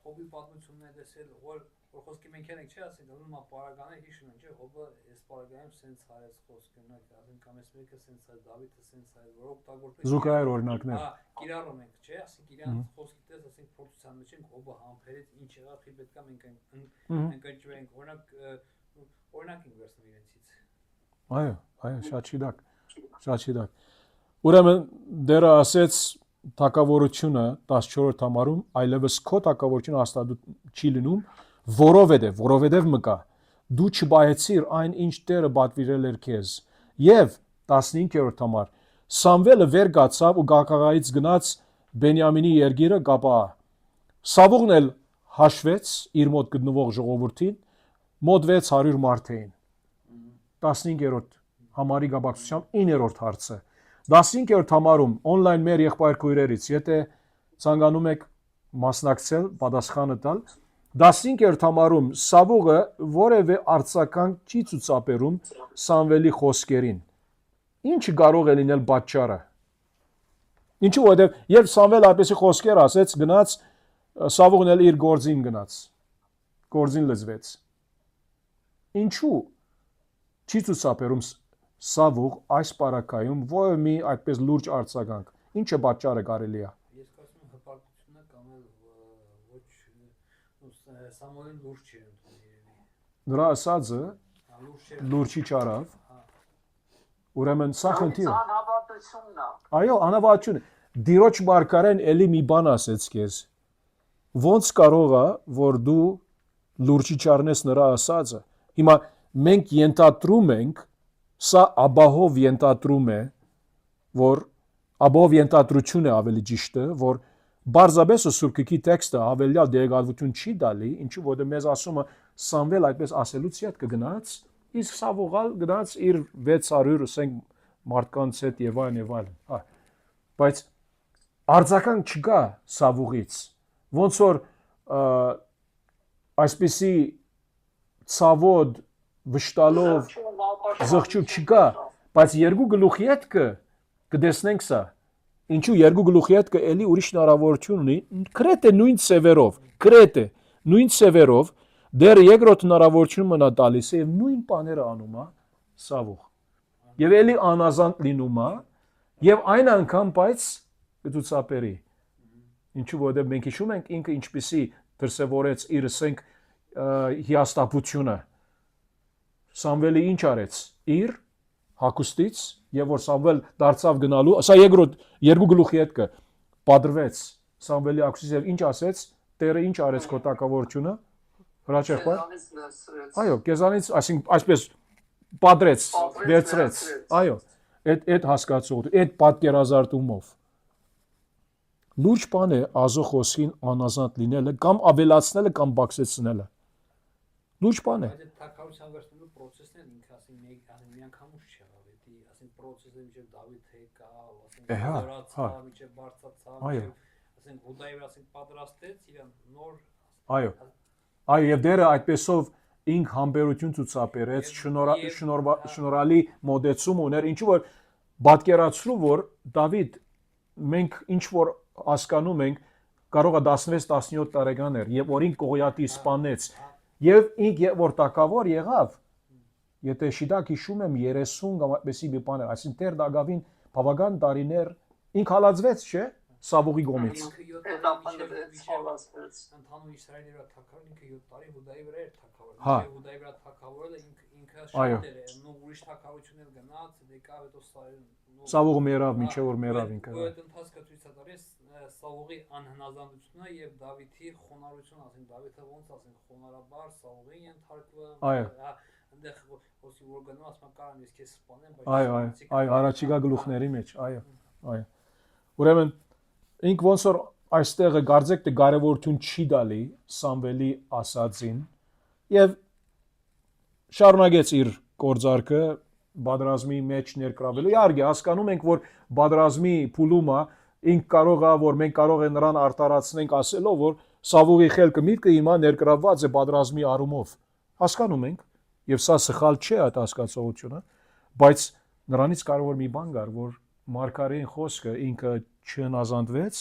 հոբի պատմությունն է տեսել, որ խոսքի մենք ենք չի ասենք, ուրեմն ապարագանը հիշում են, չէ՞, հոբը այս պարագայում սենց հարեց խոսքը, ասենք կամ այս մեկը սենց հայ, Դավիթը սենց հայ, որ օգտագործել։ Զուգահեռ օրինակներ։ Հա, կիրառում ենք, չէ՞, ասենք իրան խոսքի տես, ասենք փորձության մեջ ենք հոբը համբերեց, ինչ եղավ, խի պետքա մենք ընկճվենք, օրինակ ենք վերցնում իրենցից։ Այո, շատ չիդակ, շատ չիդակ։ Ուրեմն դերը ասեց թակավորությունը 14-րդ համարում այլևս քո թակավորությունը հաստատու չի լինում, որովհետև մկա դու չբայեցիր այն ինչ Տերը պատվիրել էր քեզ։ Եվ 15-րդ համար Սամվելը վեր գացավ ու Գաղաղայից գնաց Բենյամինի երգիրը Գաբա։ Սավուղն էլ հաշվեց իր մոտ գտնվող ժողովրդին, մոտ 600 մարդ էին։ 15-րդ համարի գաբակցությամբ 9-րդ հարցը։ 15-րդ համարում on-line մեր եղբայր քույրերից, եթե ցանկանում եք մասնակցել, պատասխանը տալ, 15-րդ համարում Սավուղը որևէ արձագանք չի ցուցաբերում Սամվելի խոսքերին։ Ինչը կարող է լինել պատճառը։ Ինչու որովհետև երբ Սամվել այդպեսի խոսքեր ասեց, գնաց Սավուղն էլ իր գործին գնաց։ Գործին լծվեց։ Ինչու չի ցուցաբերում Սավուղ այս պարակայում որևէ մի այդպես լուրջ արձագանք։ Ինչը պատճառը կարելի է։ Ես կարծում եմ հպարտությունը կամ ոչ Սամուելին լուրջ չի ընդունել։ Նրա ասածը լուրջի չարավ։ Ուրեմն սա խնդիրը։ Անհավատությունն է։ Այո, անհավատություն։ Տիրոջ մարգարեն էլի մի բան ասեց քեզ։ Ոնց կարող է, որ դու լուրջի չառնես նրա ասածը։ Հիմա մենք ենթադրում ենք, սա աբահով ենթադրում է, որ աբահով ենթադրություն է ավելի ճիշտը, որ բարձաբես սուրբքի տեքստը հավելյալ դերակատարություն չի տալի, ինչու որ մեզ ասում է Սամվել այդպես ասելուց հետ կգնաց, իսկ Սավուղալ գնաց իր 600 ասենք մարդկանց հետ եւ այլն, հա։ Բայց արձագանք չկա Սավուղից։ Ոնց որ այսպեսի ցավոտ վշտալով զղջում չկա, բայց երկու գլուխի հետ կդեսնենք սա։ Ինչու երկու գլուխի հետ էլի ուրիշ հնարավորություն ունի, կրեթե նույն սևերով դեռ երկրորդ հնարավորություն մնա տալիս է եւ նույն բաները անում է սավուղ։ Եվ էլի անազանդ լինում է, եւ այն անգամ բայց կցուցաբերի։ Ինչու որովհետեւ մենք հիշում ենք ինքը ինչպիսի դրսևորեց իր ասենք հիաստապությունը։ Սամվելի ինչ արեց։ Իր հակոստից եւ որ Սամվել դարձավ գնալու, սա երկրորդ երկու գլուխի հետ կը պատրվեց Սամվելի հակոստից եւ ինչ ասեց, Տերը ինչ արեց քո տակավորությունը, հրաչեղբայր։ Այո, քեզանից, այսինքն այսպես պատրեց, վերցրեց։ Այո, այդ հասկացողը, այդ պատկերազարդումով։ Լուրջ բան է ազո խոսքին անազանդ լինելը կամ ավելացնելը կամ բացեցնելը։ Լուրջ բան է։ Այդ թակավորության վերցնելու process-ն էլ ինքը ասին մի անգամուց չեղավ, էդի ասին process-ը միջև Դավիթ եկավ, ասին զորացավ, միջև բարձացավ, ասին Հուդայի ասին պատրաստեց իր նոր Այո։ Այո, եւ դերը այդպեսով ինք համբերություն ցուցաբերեց, շնորհալի մոդեցում ուներ, ինչու որ պատկերացրու որ Դավիթ մենք ինչ որ հասկանում ենք կարող է 16-17 տարեկան էր եւ որին Կողիաթի սպանեց եւ ինք որ տակավոր եղավ եթե շիդակ հիշում եմ 30 կամ այդպեսի մի բան էր այսինքն Տեր Դագավին բավական տարիներ ինք հալածվեց չէ Սավուղի գոմից ընդհանուր Իսրայելի թակավորը ինքը 7 տարի Հուդայի վրա էր թակավոր Հուդայի վրա թակավորը ինքը շատ էր նո ուրիշ թակավորություն էլ գնաց դեկավ հետո Սավուղը մեռավ միջև որ մեռավ ինքը այդ ընթացքը ցույց է տալիս Սավուղի անհնազանդությունը եւ Դավիթի խոնարհությունը ասենք Դավիթը ոնց ասենք խոնարհաբար Սավուղին ենթարկվում այնտեղ ոսի որ գնում ասում կարամ ես քեզ սպանեմ բայց այո առաջիկա գլուխների մեջ այո ուրեմն ինք ոնց որ այստեղը գարձեք դե կարևորություն չի դալի Սամվելի ասածին եւ շարունակեց իր գործարքը բادرազմի մեջ ներկրավելու իհարկե հասկանում ենք որ բادرազմի փուլումը ինք կարող է որ մենք կարող ենք նրան արտարացնենք ասելով որ Սավուղի խելքը միտքը հիմա ներկրավված է բادرազմի առումով հասկանում ենք եւ սա սխալ չէ այդ հասկացողությունը բայց նրանից կարևոր մի բան կար որ Մարգարեին խոսքը ինքը չհնազանդվեց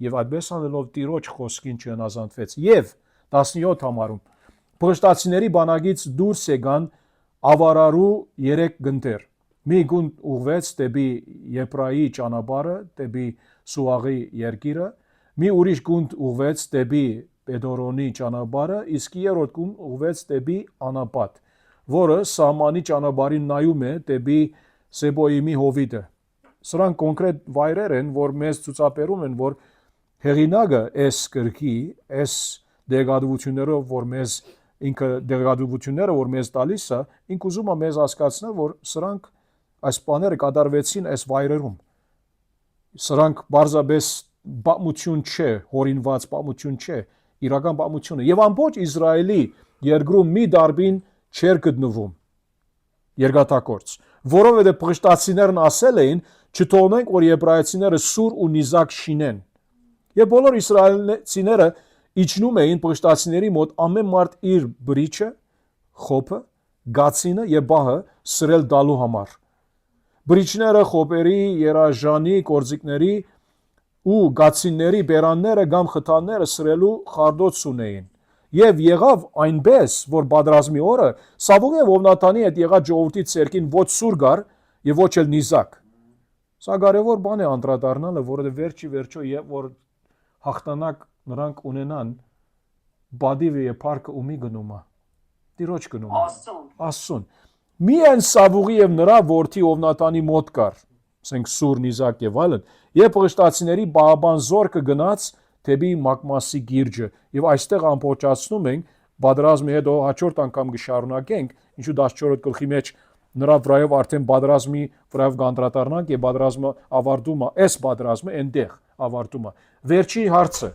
եւ այդպես անելով Տիրոջ խոսքին չհնազանդվեց եւ 17 համարում Պղշտացիների բանակից դուրս եկան ավարարու 3 գնդեր մի գունդ ուղվեց դեպի Եփրայի ճանապարհը դեպի Սուաղի երկիրը մի ուրիշ գունդ ուղվեց դեպի Պեդորոնի ճանապարհը իսկ երրորդ գունդ ուղվեց դեպի Անապատ որը սահմանի ճանապարհին նայում է դեպի Սեբոյիմի հովիտը Սրանք կոնկրետ վայրեր են, որ մեզ ցուցաբերում են, որ հեղինակը այս գրքի, այս դեղադվություններով, որ մեզ ինքը դեղադվությունները, որ մեզ տալիս է, ինք ուզում է մեզ հասկացնել, որ սրանք այս բաները կատարվեցին այս վայրերում։ Սրանք բարձրապես պատմություն չէ, հորինված պատմություն չէ, իրական պատմություն է։ Եվ ամբողջ Իսրայելի երկրում մի դարբին չէր գտնվում երկաթակորց, որովհետև պղշտացիներն ասել էին չթողնենք որ եբրայեցիները սուր ու նիզակ շինեն։ Եվ բոլոր իսրայելցիները իջնում էին պղշտացիների մոտ ամեն մարդ իր բրիչը, խոփը, գացինը եւ բահը սրել դալու համար։ Բրիչները, խոփերի, երաժանի, կորձիկների ու գացինների բերանները կամ խթանները սրելու խարդոց ունեին։ Եվ եղավ այնպես, որ բادرազմի օրը Սավուղի եւ Օվնաթանի հետ եղած ժողովրդի ցերկին ոչ սուր գար եւ ոչ էլ նիզակ։ Սա կարևոր բան է անդրադառնալը, որովհետեւ վերջի վերջո եւ որ հաղթանակ նրանք ունենան, բադիվը եւ փառքը ումի գնում է։ Տիրոջ գնում է։ Աստծուն։ Միայն Սավուղի եւ նրա որդի Օվնաթանի մոտ կար, ասենք սուր նիզակ եւ այլն, եւ պղշտացիների բահաբան զորքը գնաց դեպի Մակմասի գիրջը եւ այստեղ ամբողջացնում ենք բادرազմի հետո հաջորդ անգամ կշարունակենք, ինչու 14-րդ գլխի մեջ նրա վրայով արդեն բادرազմի վրայով կանդրադառնանք եւ բادرազմը ավարտումը, այս բادرազմը այնտեղ ավարտումը։ Վերջի հարցը.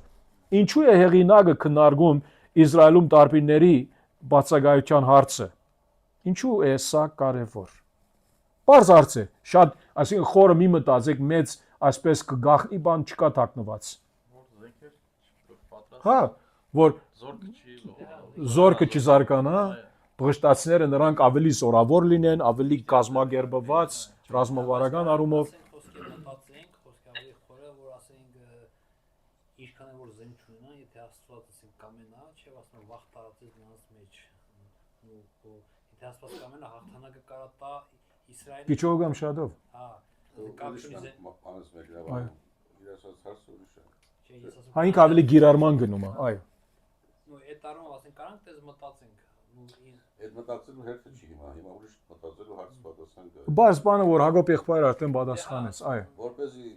ինչու է հեղինակը քննարկում Իսրայելում տարբերների բացակայության հարցը։ Ինչու է սա կարևոր։ Բարձ հարց է, շատ, այսինքն խորը մի մտածեք, մեծ այսպես կգաղտնի բան չկա թաքնված։ Հա, որ զորքը չզարգանա, պղշտացիները նրանք ավելի զորավոր լինեն, ավելի կազմակերպված, ռազմավարական առումով։ Մտածենք, խոսքավի խորը, որ ասենք ինչքան որ զենք չունենան, եթե Աստված ասենք կամենա, չէ՞ ասում վախ տարածես նրանց մեջ։ թե Աստված կամենա հաղթանակը կարա տա Իսրայելի։ Քիչողամ շատով։ Հա, կապ չունի դե։ Անս մեկնավ։ Իր ասած հարց ուրիշ է։ Չէ, ես ասում Այնք ավելի գիրարման գնում է, այո։ ու այդ առումով ասենք կարանք դες մտածենք։ Այդ մտածելու հերթը չի հիմա ուրիշ մտածելու հարց պատասխան կա։ Բայց բանը որ Հակոբ եղբայրը արդեն պատասխանեց, այո։ Որպեսզի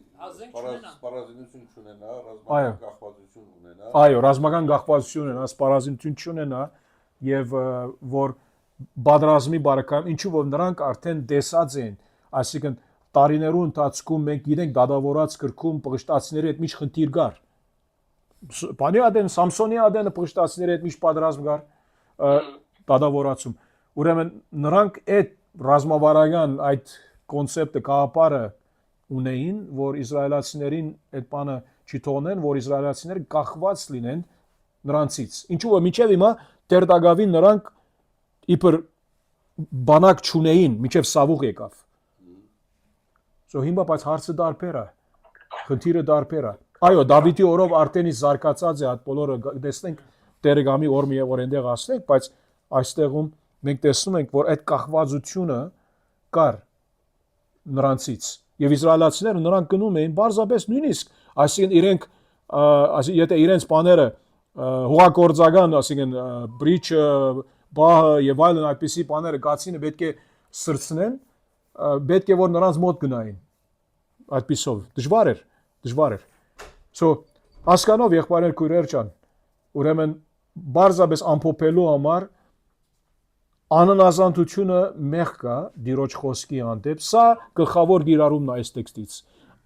սպառազինություն չունենա, Այո։ ռազմական կախվածություն ունենա։ Այո, ռազմական գաղափարություն ունենա, սպառազինություն չունենա եւ որ բادرազմի բարեկամ, ինչու որ նրանք արդեն դեսած են, այսինքն տարիներու ընթացքում մենք գիտենք դադավորած կրկում պղշտացիների հետ միջ խնդիր գար։ Բանի ադեն Սամսոնի ադենը պղշտացիների հետ միջ պատրաստ գար դադավորացում։ Ուրեմն նրանք այդ ռազմավարական այդ կոնցեպտը կապարը ունեին, որ իսրայելացիներին այդ բանը չթողնեն, որ իսրայելացիները կախված լինեն նրանցից։ Ինչու որ միջև հիմա Տեր Դագավին նրանք իբր բանակ չունեին, միջև Սավուղ եկավ։ So հիմա բայց հարցը դարբեր է, խնդիրը դարբեր է։ Այո, Դավիթի օրով արդենից զարգացած է այդ բոլորը տեսնենք Տերգամի օրմի եւ որ այնտեղ ասենք, բայց այստեղում մենք տեսնում ենք, որ այդ կախվածությունը կար նրանցից եւ իսրայելացիները նրանք գնում էին բարձրապես նույնիսկ, այսինքն իրենք եթե իրենց բաները հողագործական, այսինքն բրիչը, բահը եւ այլն այդպիսի բաները գացինը պետք է սրցնեն, պետք է որ նրանց մոտ գնային այդպիսով դժվար էր so հասկանով եղբայրներ քույրեր ջան ուրեմն բարձրապես ամփոփելու համար անանազանությունը մեղ կա դիրոջ խոսքի հանդեպ սա գլխավոր գիրառումն է այս տեքստից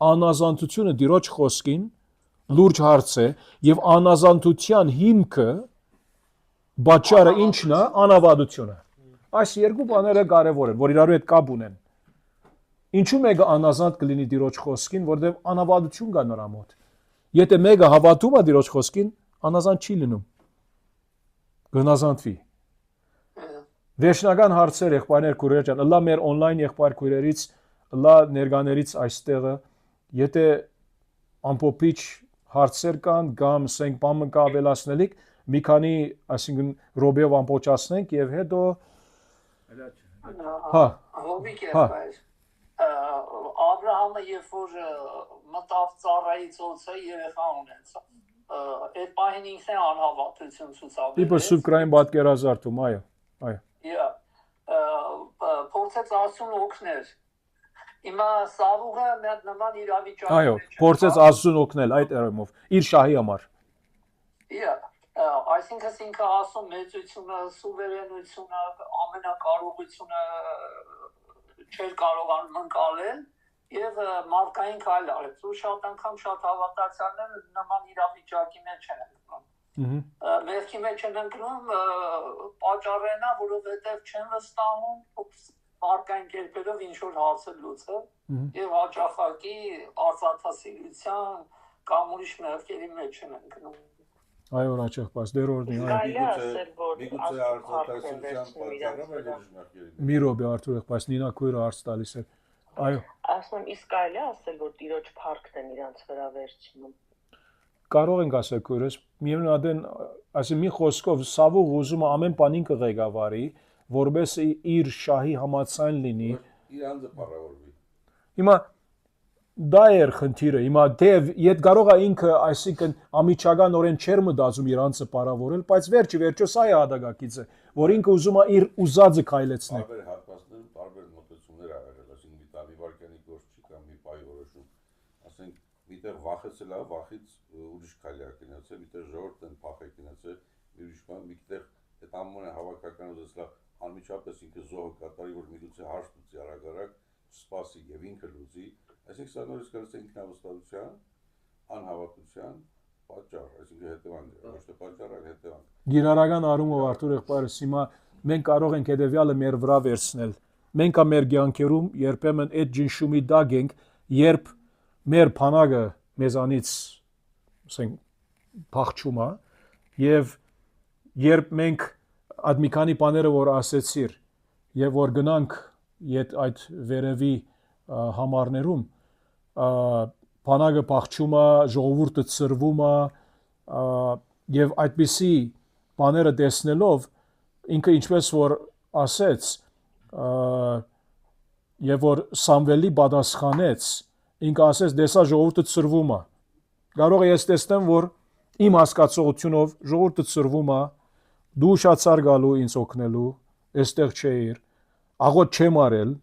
անազանությունը դիրոջ խոսքին լուրջ հարց է եւ անազանության հիմքը բաճարը ինչն է անավադությունը այս երկու բաները կարեւոր են որ իրարու հետ կապ ունեն ինչու մեկը անազանդ կլինի դիրոջ խոսքին որովհետեւ անավադություն կա նրա մոտ եթե մեկը հավատում է դիրոջ խոսքին անազանդ չի լինում գնազանդվի վերջնական հարցեր եղբայրներ քույրեր ջան ըլլա մեր on-line եղբայր քույրերից ըլլա ներկաներից այստեղը եթե ամփոփիչ հարցեր կան կամ ասենք բամը կա ավելացնելիք մի քանի այսինքն ռոբեով ամփոփացնենք եւ հետո հա Աբրահամը երբ որ մտավ ծառայի ծոցը երեխա ունեցավ այդ պահին ինքն է անհավատություն ցուցաբերեց իբր սուբկրային պատկերազարդում այո փորձեց Աստծուն օգնել հիմա Սավուղը մեր նման իրավիճակի այո փորձեց Աստծուն օգնել այդ երեմով իր շահի համար այսինքն ինքը ասում մեծությունը սուվերենությունը ամենակարողությունը չէր կարողանում ընկալել եւ մարդկային քայլ արեց ու շատ անգամ շատ հավատացյալներ նման իրավիճակի մեջ են ընկնում մեղքի մեջ են ընկնում պատճառենա որովհետեւ չեն վստահում մարդկային կերպերով ինչ որ հարցը լուծել եւ հաճախակի արծաթասիրության կամ ուրիշ մեղքերի մեջ են ընկնում այո հաճախ դեր օրդի միգուցե արծաթասիրության պատճառով մի րոպե Արթուր եղբայր Նինա քույրը հարց տալիս է այո ասում իսկ կարելի է ասել որ տիրոջ փառքն են իրանց վրա վերցնում կարող ենք ասել քույրս միևնույն ադեն ասի մի խոսքով Սավուղ ուզում է ամեն բանին կղեկավարի որովհետեւ իր շահի համացան լինի իր անձը փառավորվի հիմա դա էր խնդիրը հիմա դեվ իդ կարող է ինքը այսինքն ամիջականորեն չեր մտածում իր անձը փառավորել բայց վերջը սա է հադագակիցը որ ինքը ուզում է իր ուզածը քայլեցնել տարբեր հատվածներում տարբեր մոտեցումներ ա եղել ասենք մի տարի վարկյանի գործ չի կամ մի պայ որոշում ասենք միտեղ վախեցել է վախից ուրիշ քայլ ա կինացել միտեղ ժողովուրդն փախել կինացել ուրիշ բան միտեղ այդ ամենը հավաքական ուզեցլա անմիջապես ինքը զոհը կատարի որ միգուցե հարց լուծի արագ սպասի եւ ինքը լուծի այսինքն սա նորից կրած ինքնավստահության անհավատության պատճառ այսինքն հետևանք ոչ թե պատճառ այլ հետևանք գիրարական արումով Արթուր եղբայրս հիմա մենք կարող ենք հետեւյալը մեր վրա վերցնել մենք ա մեր ցանկերում երբեմն այդ ջնշումի դակ ենք երբ մեր փանակը մեզանից ասենք փախչում է եւ երբ մենք այդ մի քանի բաները որ ասեցիր եւ որ գնանք այդ վերևի համարներում փանակը փախչում է ժողովուրդը ծրվում է եւ այդպիսի բաները տեսնելով ինքը ինչպես որ ասեց եւ որ Սամվելի պատասխանեց ինքը ասեց դեսա ժողովուրդը ծրվում է կարող է ես տեսնեմ որ իմ հասկացողությունով ժողովուրդը ծրվում է դու ուշացար գալու ինձ օգնելու այստեղ չէիր աղոտ չեմ արել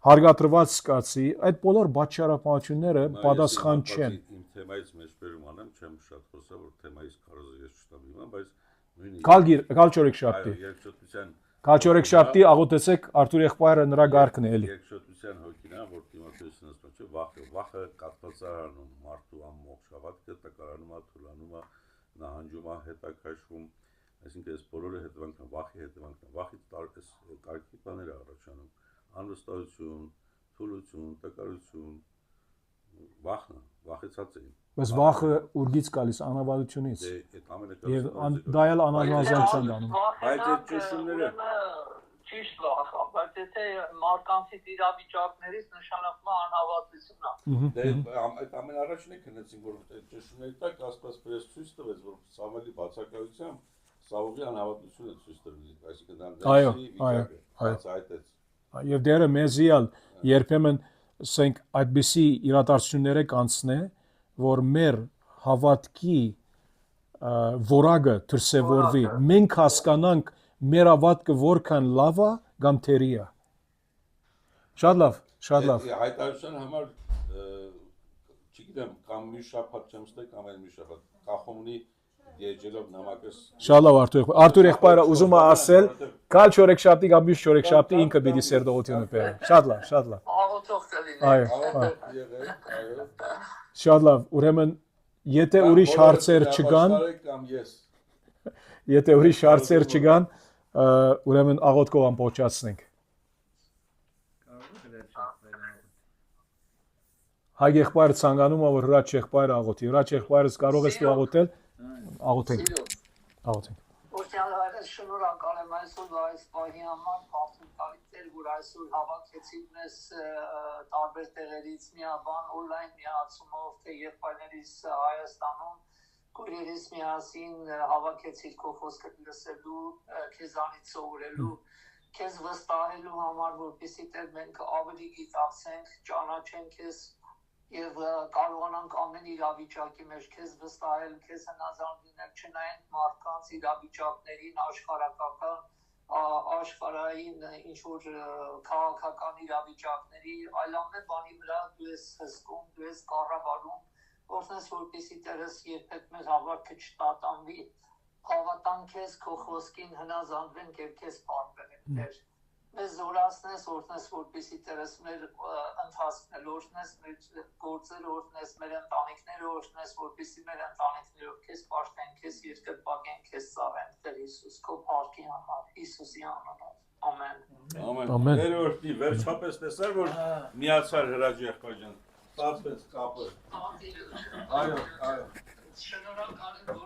հարգատրված սկացի այդ բոլոր բացառապանությունները պատասխան չեն իմ թեմայից մեջբերում անեմ չեմ շատ խոսա որ թեմայից կարծես ես չտամ հիմա բայց Կալ չորեքշաբթի երկշոտության Կալչորեքշաբթի աղոթեցեք Արտուր եղբայրը նրա գարկն է էլի երկշոտության հոգին է որ Տիմոթեոսն ասում չէ վախը կատվածարանում մարդու ամբողջ հավատքը տկարանում է թուլանում է նահանջում է հետաքաշվում այսինքն այս բոլորը հետևանքն է վախի հետևանքն է վախից տարբեր կարգի բաներ առաջանում անվստահություն թուլություն տկարություն վախն է վախեցած էին բայց վախը ուրգից գալիս անավարությունից եւ դա էլ անանազանցան դառնում բայց այդ ճշումները ճիշտ վախ է բայց եթե մարկանցի իրավիճակներից նշանակում է անհավատություն դե այդ ամեն առաջին է քնեցին որ այդ ճշումների տակ Աստված պրես ցույց տվեց որ Սամվելի բացակայությամբ Սաուղի անհավատությունը ցույց տրվի այսինքն դա Եվ դերը մեզիալ երբեմն ասենք այդպիսի իրադարձությունները կանցնե որ մեր հավատքի որակը դրսևորվի մենք հասկանանք մեր հավատքը որքան լավ է կամ թերի է շատ լավ հայտարարության համար չգիտեմ կամ մի շաբաթ չեմ ստե կամ այլ մի շաբաթ կախումնի Եջելով նամակս Շատ լավ Արտուր եղբայրը ուզում է ասել կալ չորեքշաբթի կամ մյուս չորեքշաբթի ինքը պիտի սերտողությունը բերի շատ լավ աղոթող կլինի Շատ լավ ուրեմն եթե ուրիշ հարցեր չկան ուրեմն աղոթքով ամբողջացնենք Հայ եղբայրը ցանկանում է որ հրաչ եղբայրը աղոթի հրաչ եղբայրս կարող ես դու աղոթել Աղոթենք Ոստիանները շնորհակալ եմ այսօր այս բանի համար բացում տալիցեր որ այսօր հավաքեցին մեզ տարբեր տեղերից միաբան օնլայն միացումով թե եղբայրներից Հայաստանում քույրերից միասին հավաքեցին քո խոսքը լսելու քեզանից սովորելու քեզ վստահելու համար որպեսզի դեռ մենք ավելի գիտակցենք ճանաչենք քեզ Եվ կարողանանք ամեն իրավիճակի մեջ քեզ վստահել, քեզ հնազանդ լինել, չնայենք մարդկանց իրավիճակներին, աշխարհային ինչ-որ քաղաքական իրավիճակների, այլ ամեն բանի վրա դու ես հսկում, դու ես կառավարում, որտես որպեսզի Տերս երբեք մեր հավատքը չտատանվի, հավատան քեզ, քո խոսքին հնազանդվենք եւ քեզ պարտվենք Տեր Մեզ զորացնես, օրհնես, որպեսզի Տերս մեր ընթացքն օրհնես, մեր գործերը օրհնես, մեր ընտանիքները օրհնես, որպեսզի մեր ընտանիքներով քեզ պաշտեն, քեզ երկրպագեն, քեզ ծառեն, Տեր Հիսուս, քո փառքի համար, Հիսուսի անունով։ Ամեն։ Ամեն։ Երրորդի վերջապես տեսար որ միացար հրաչ եղբայր ջան։ Ստացվեց կապը։ Այո։ Շնորհակալ եմ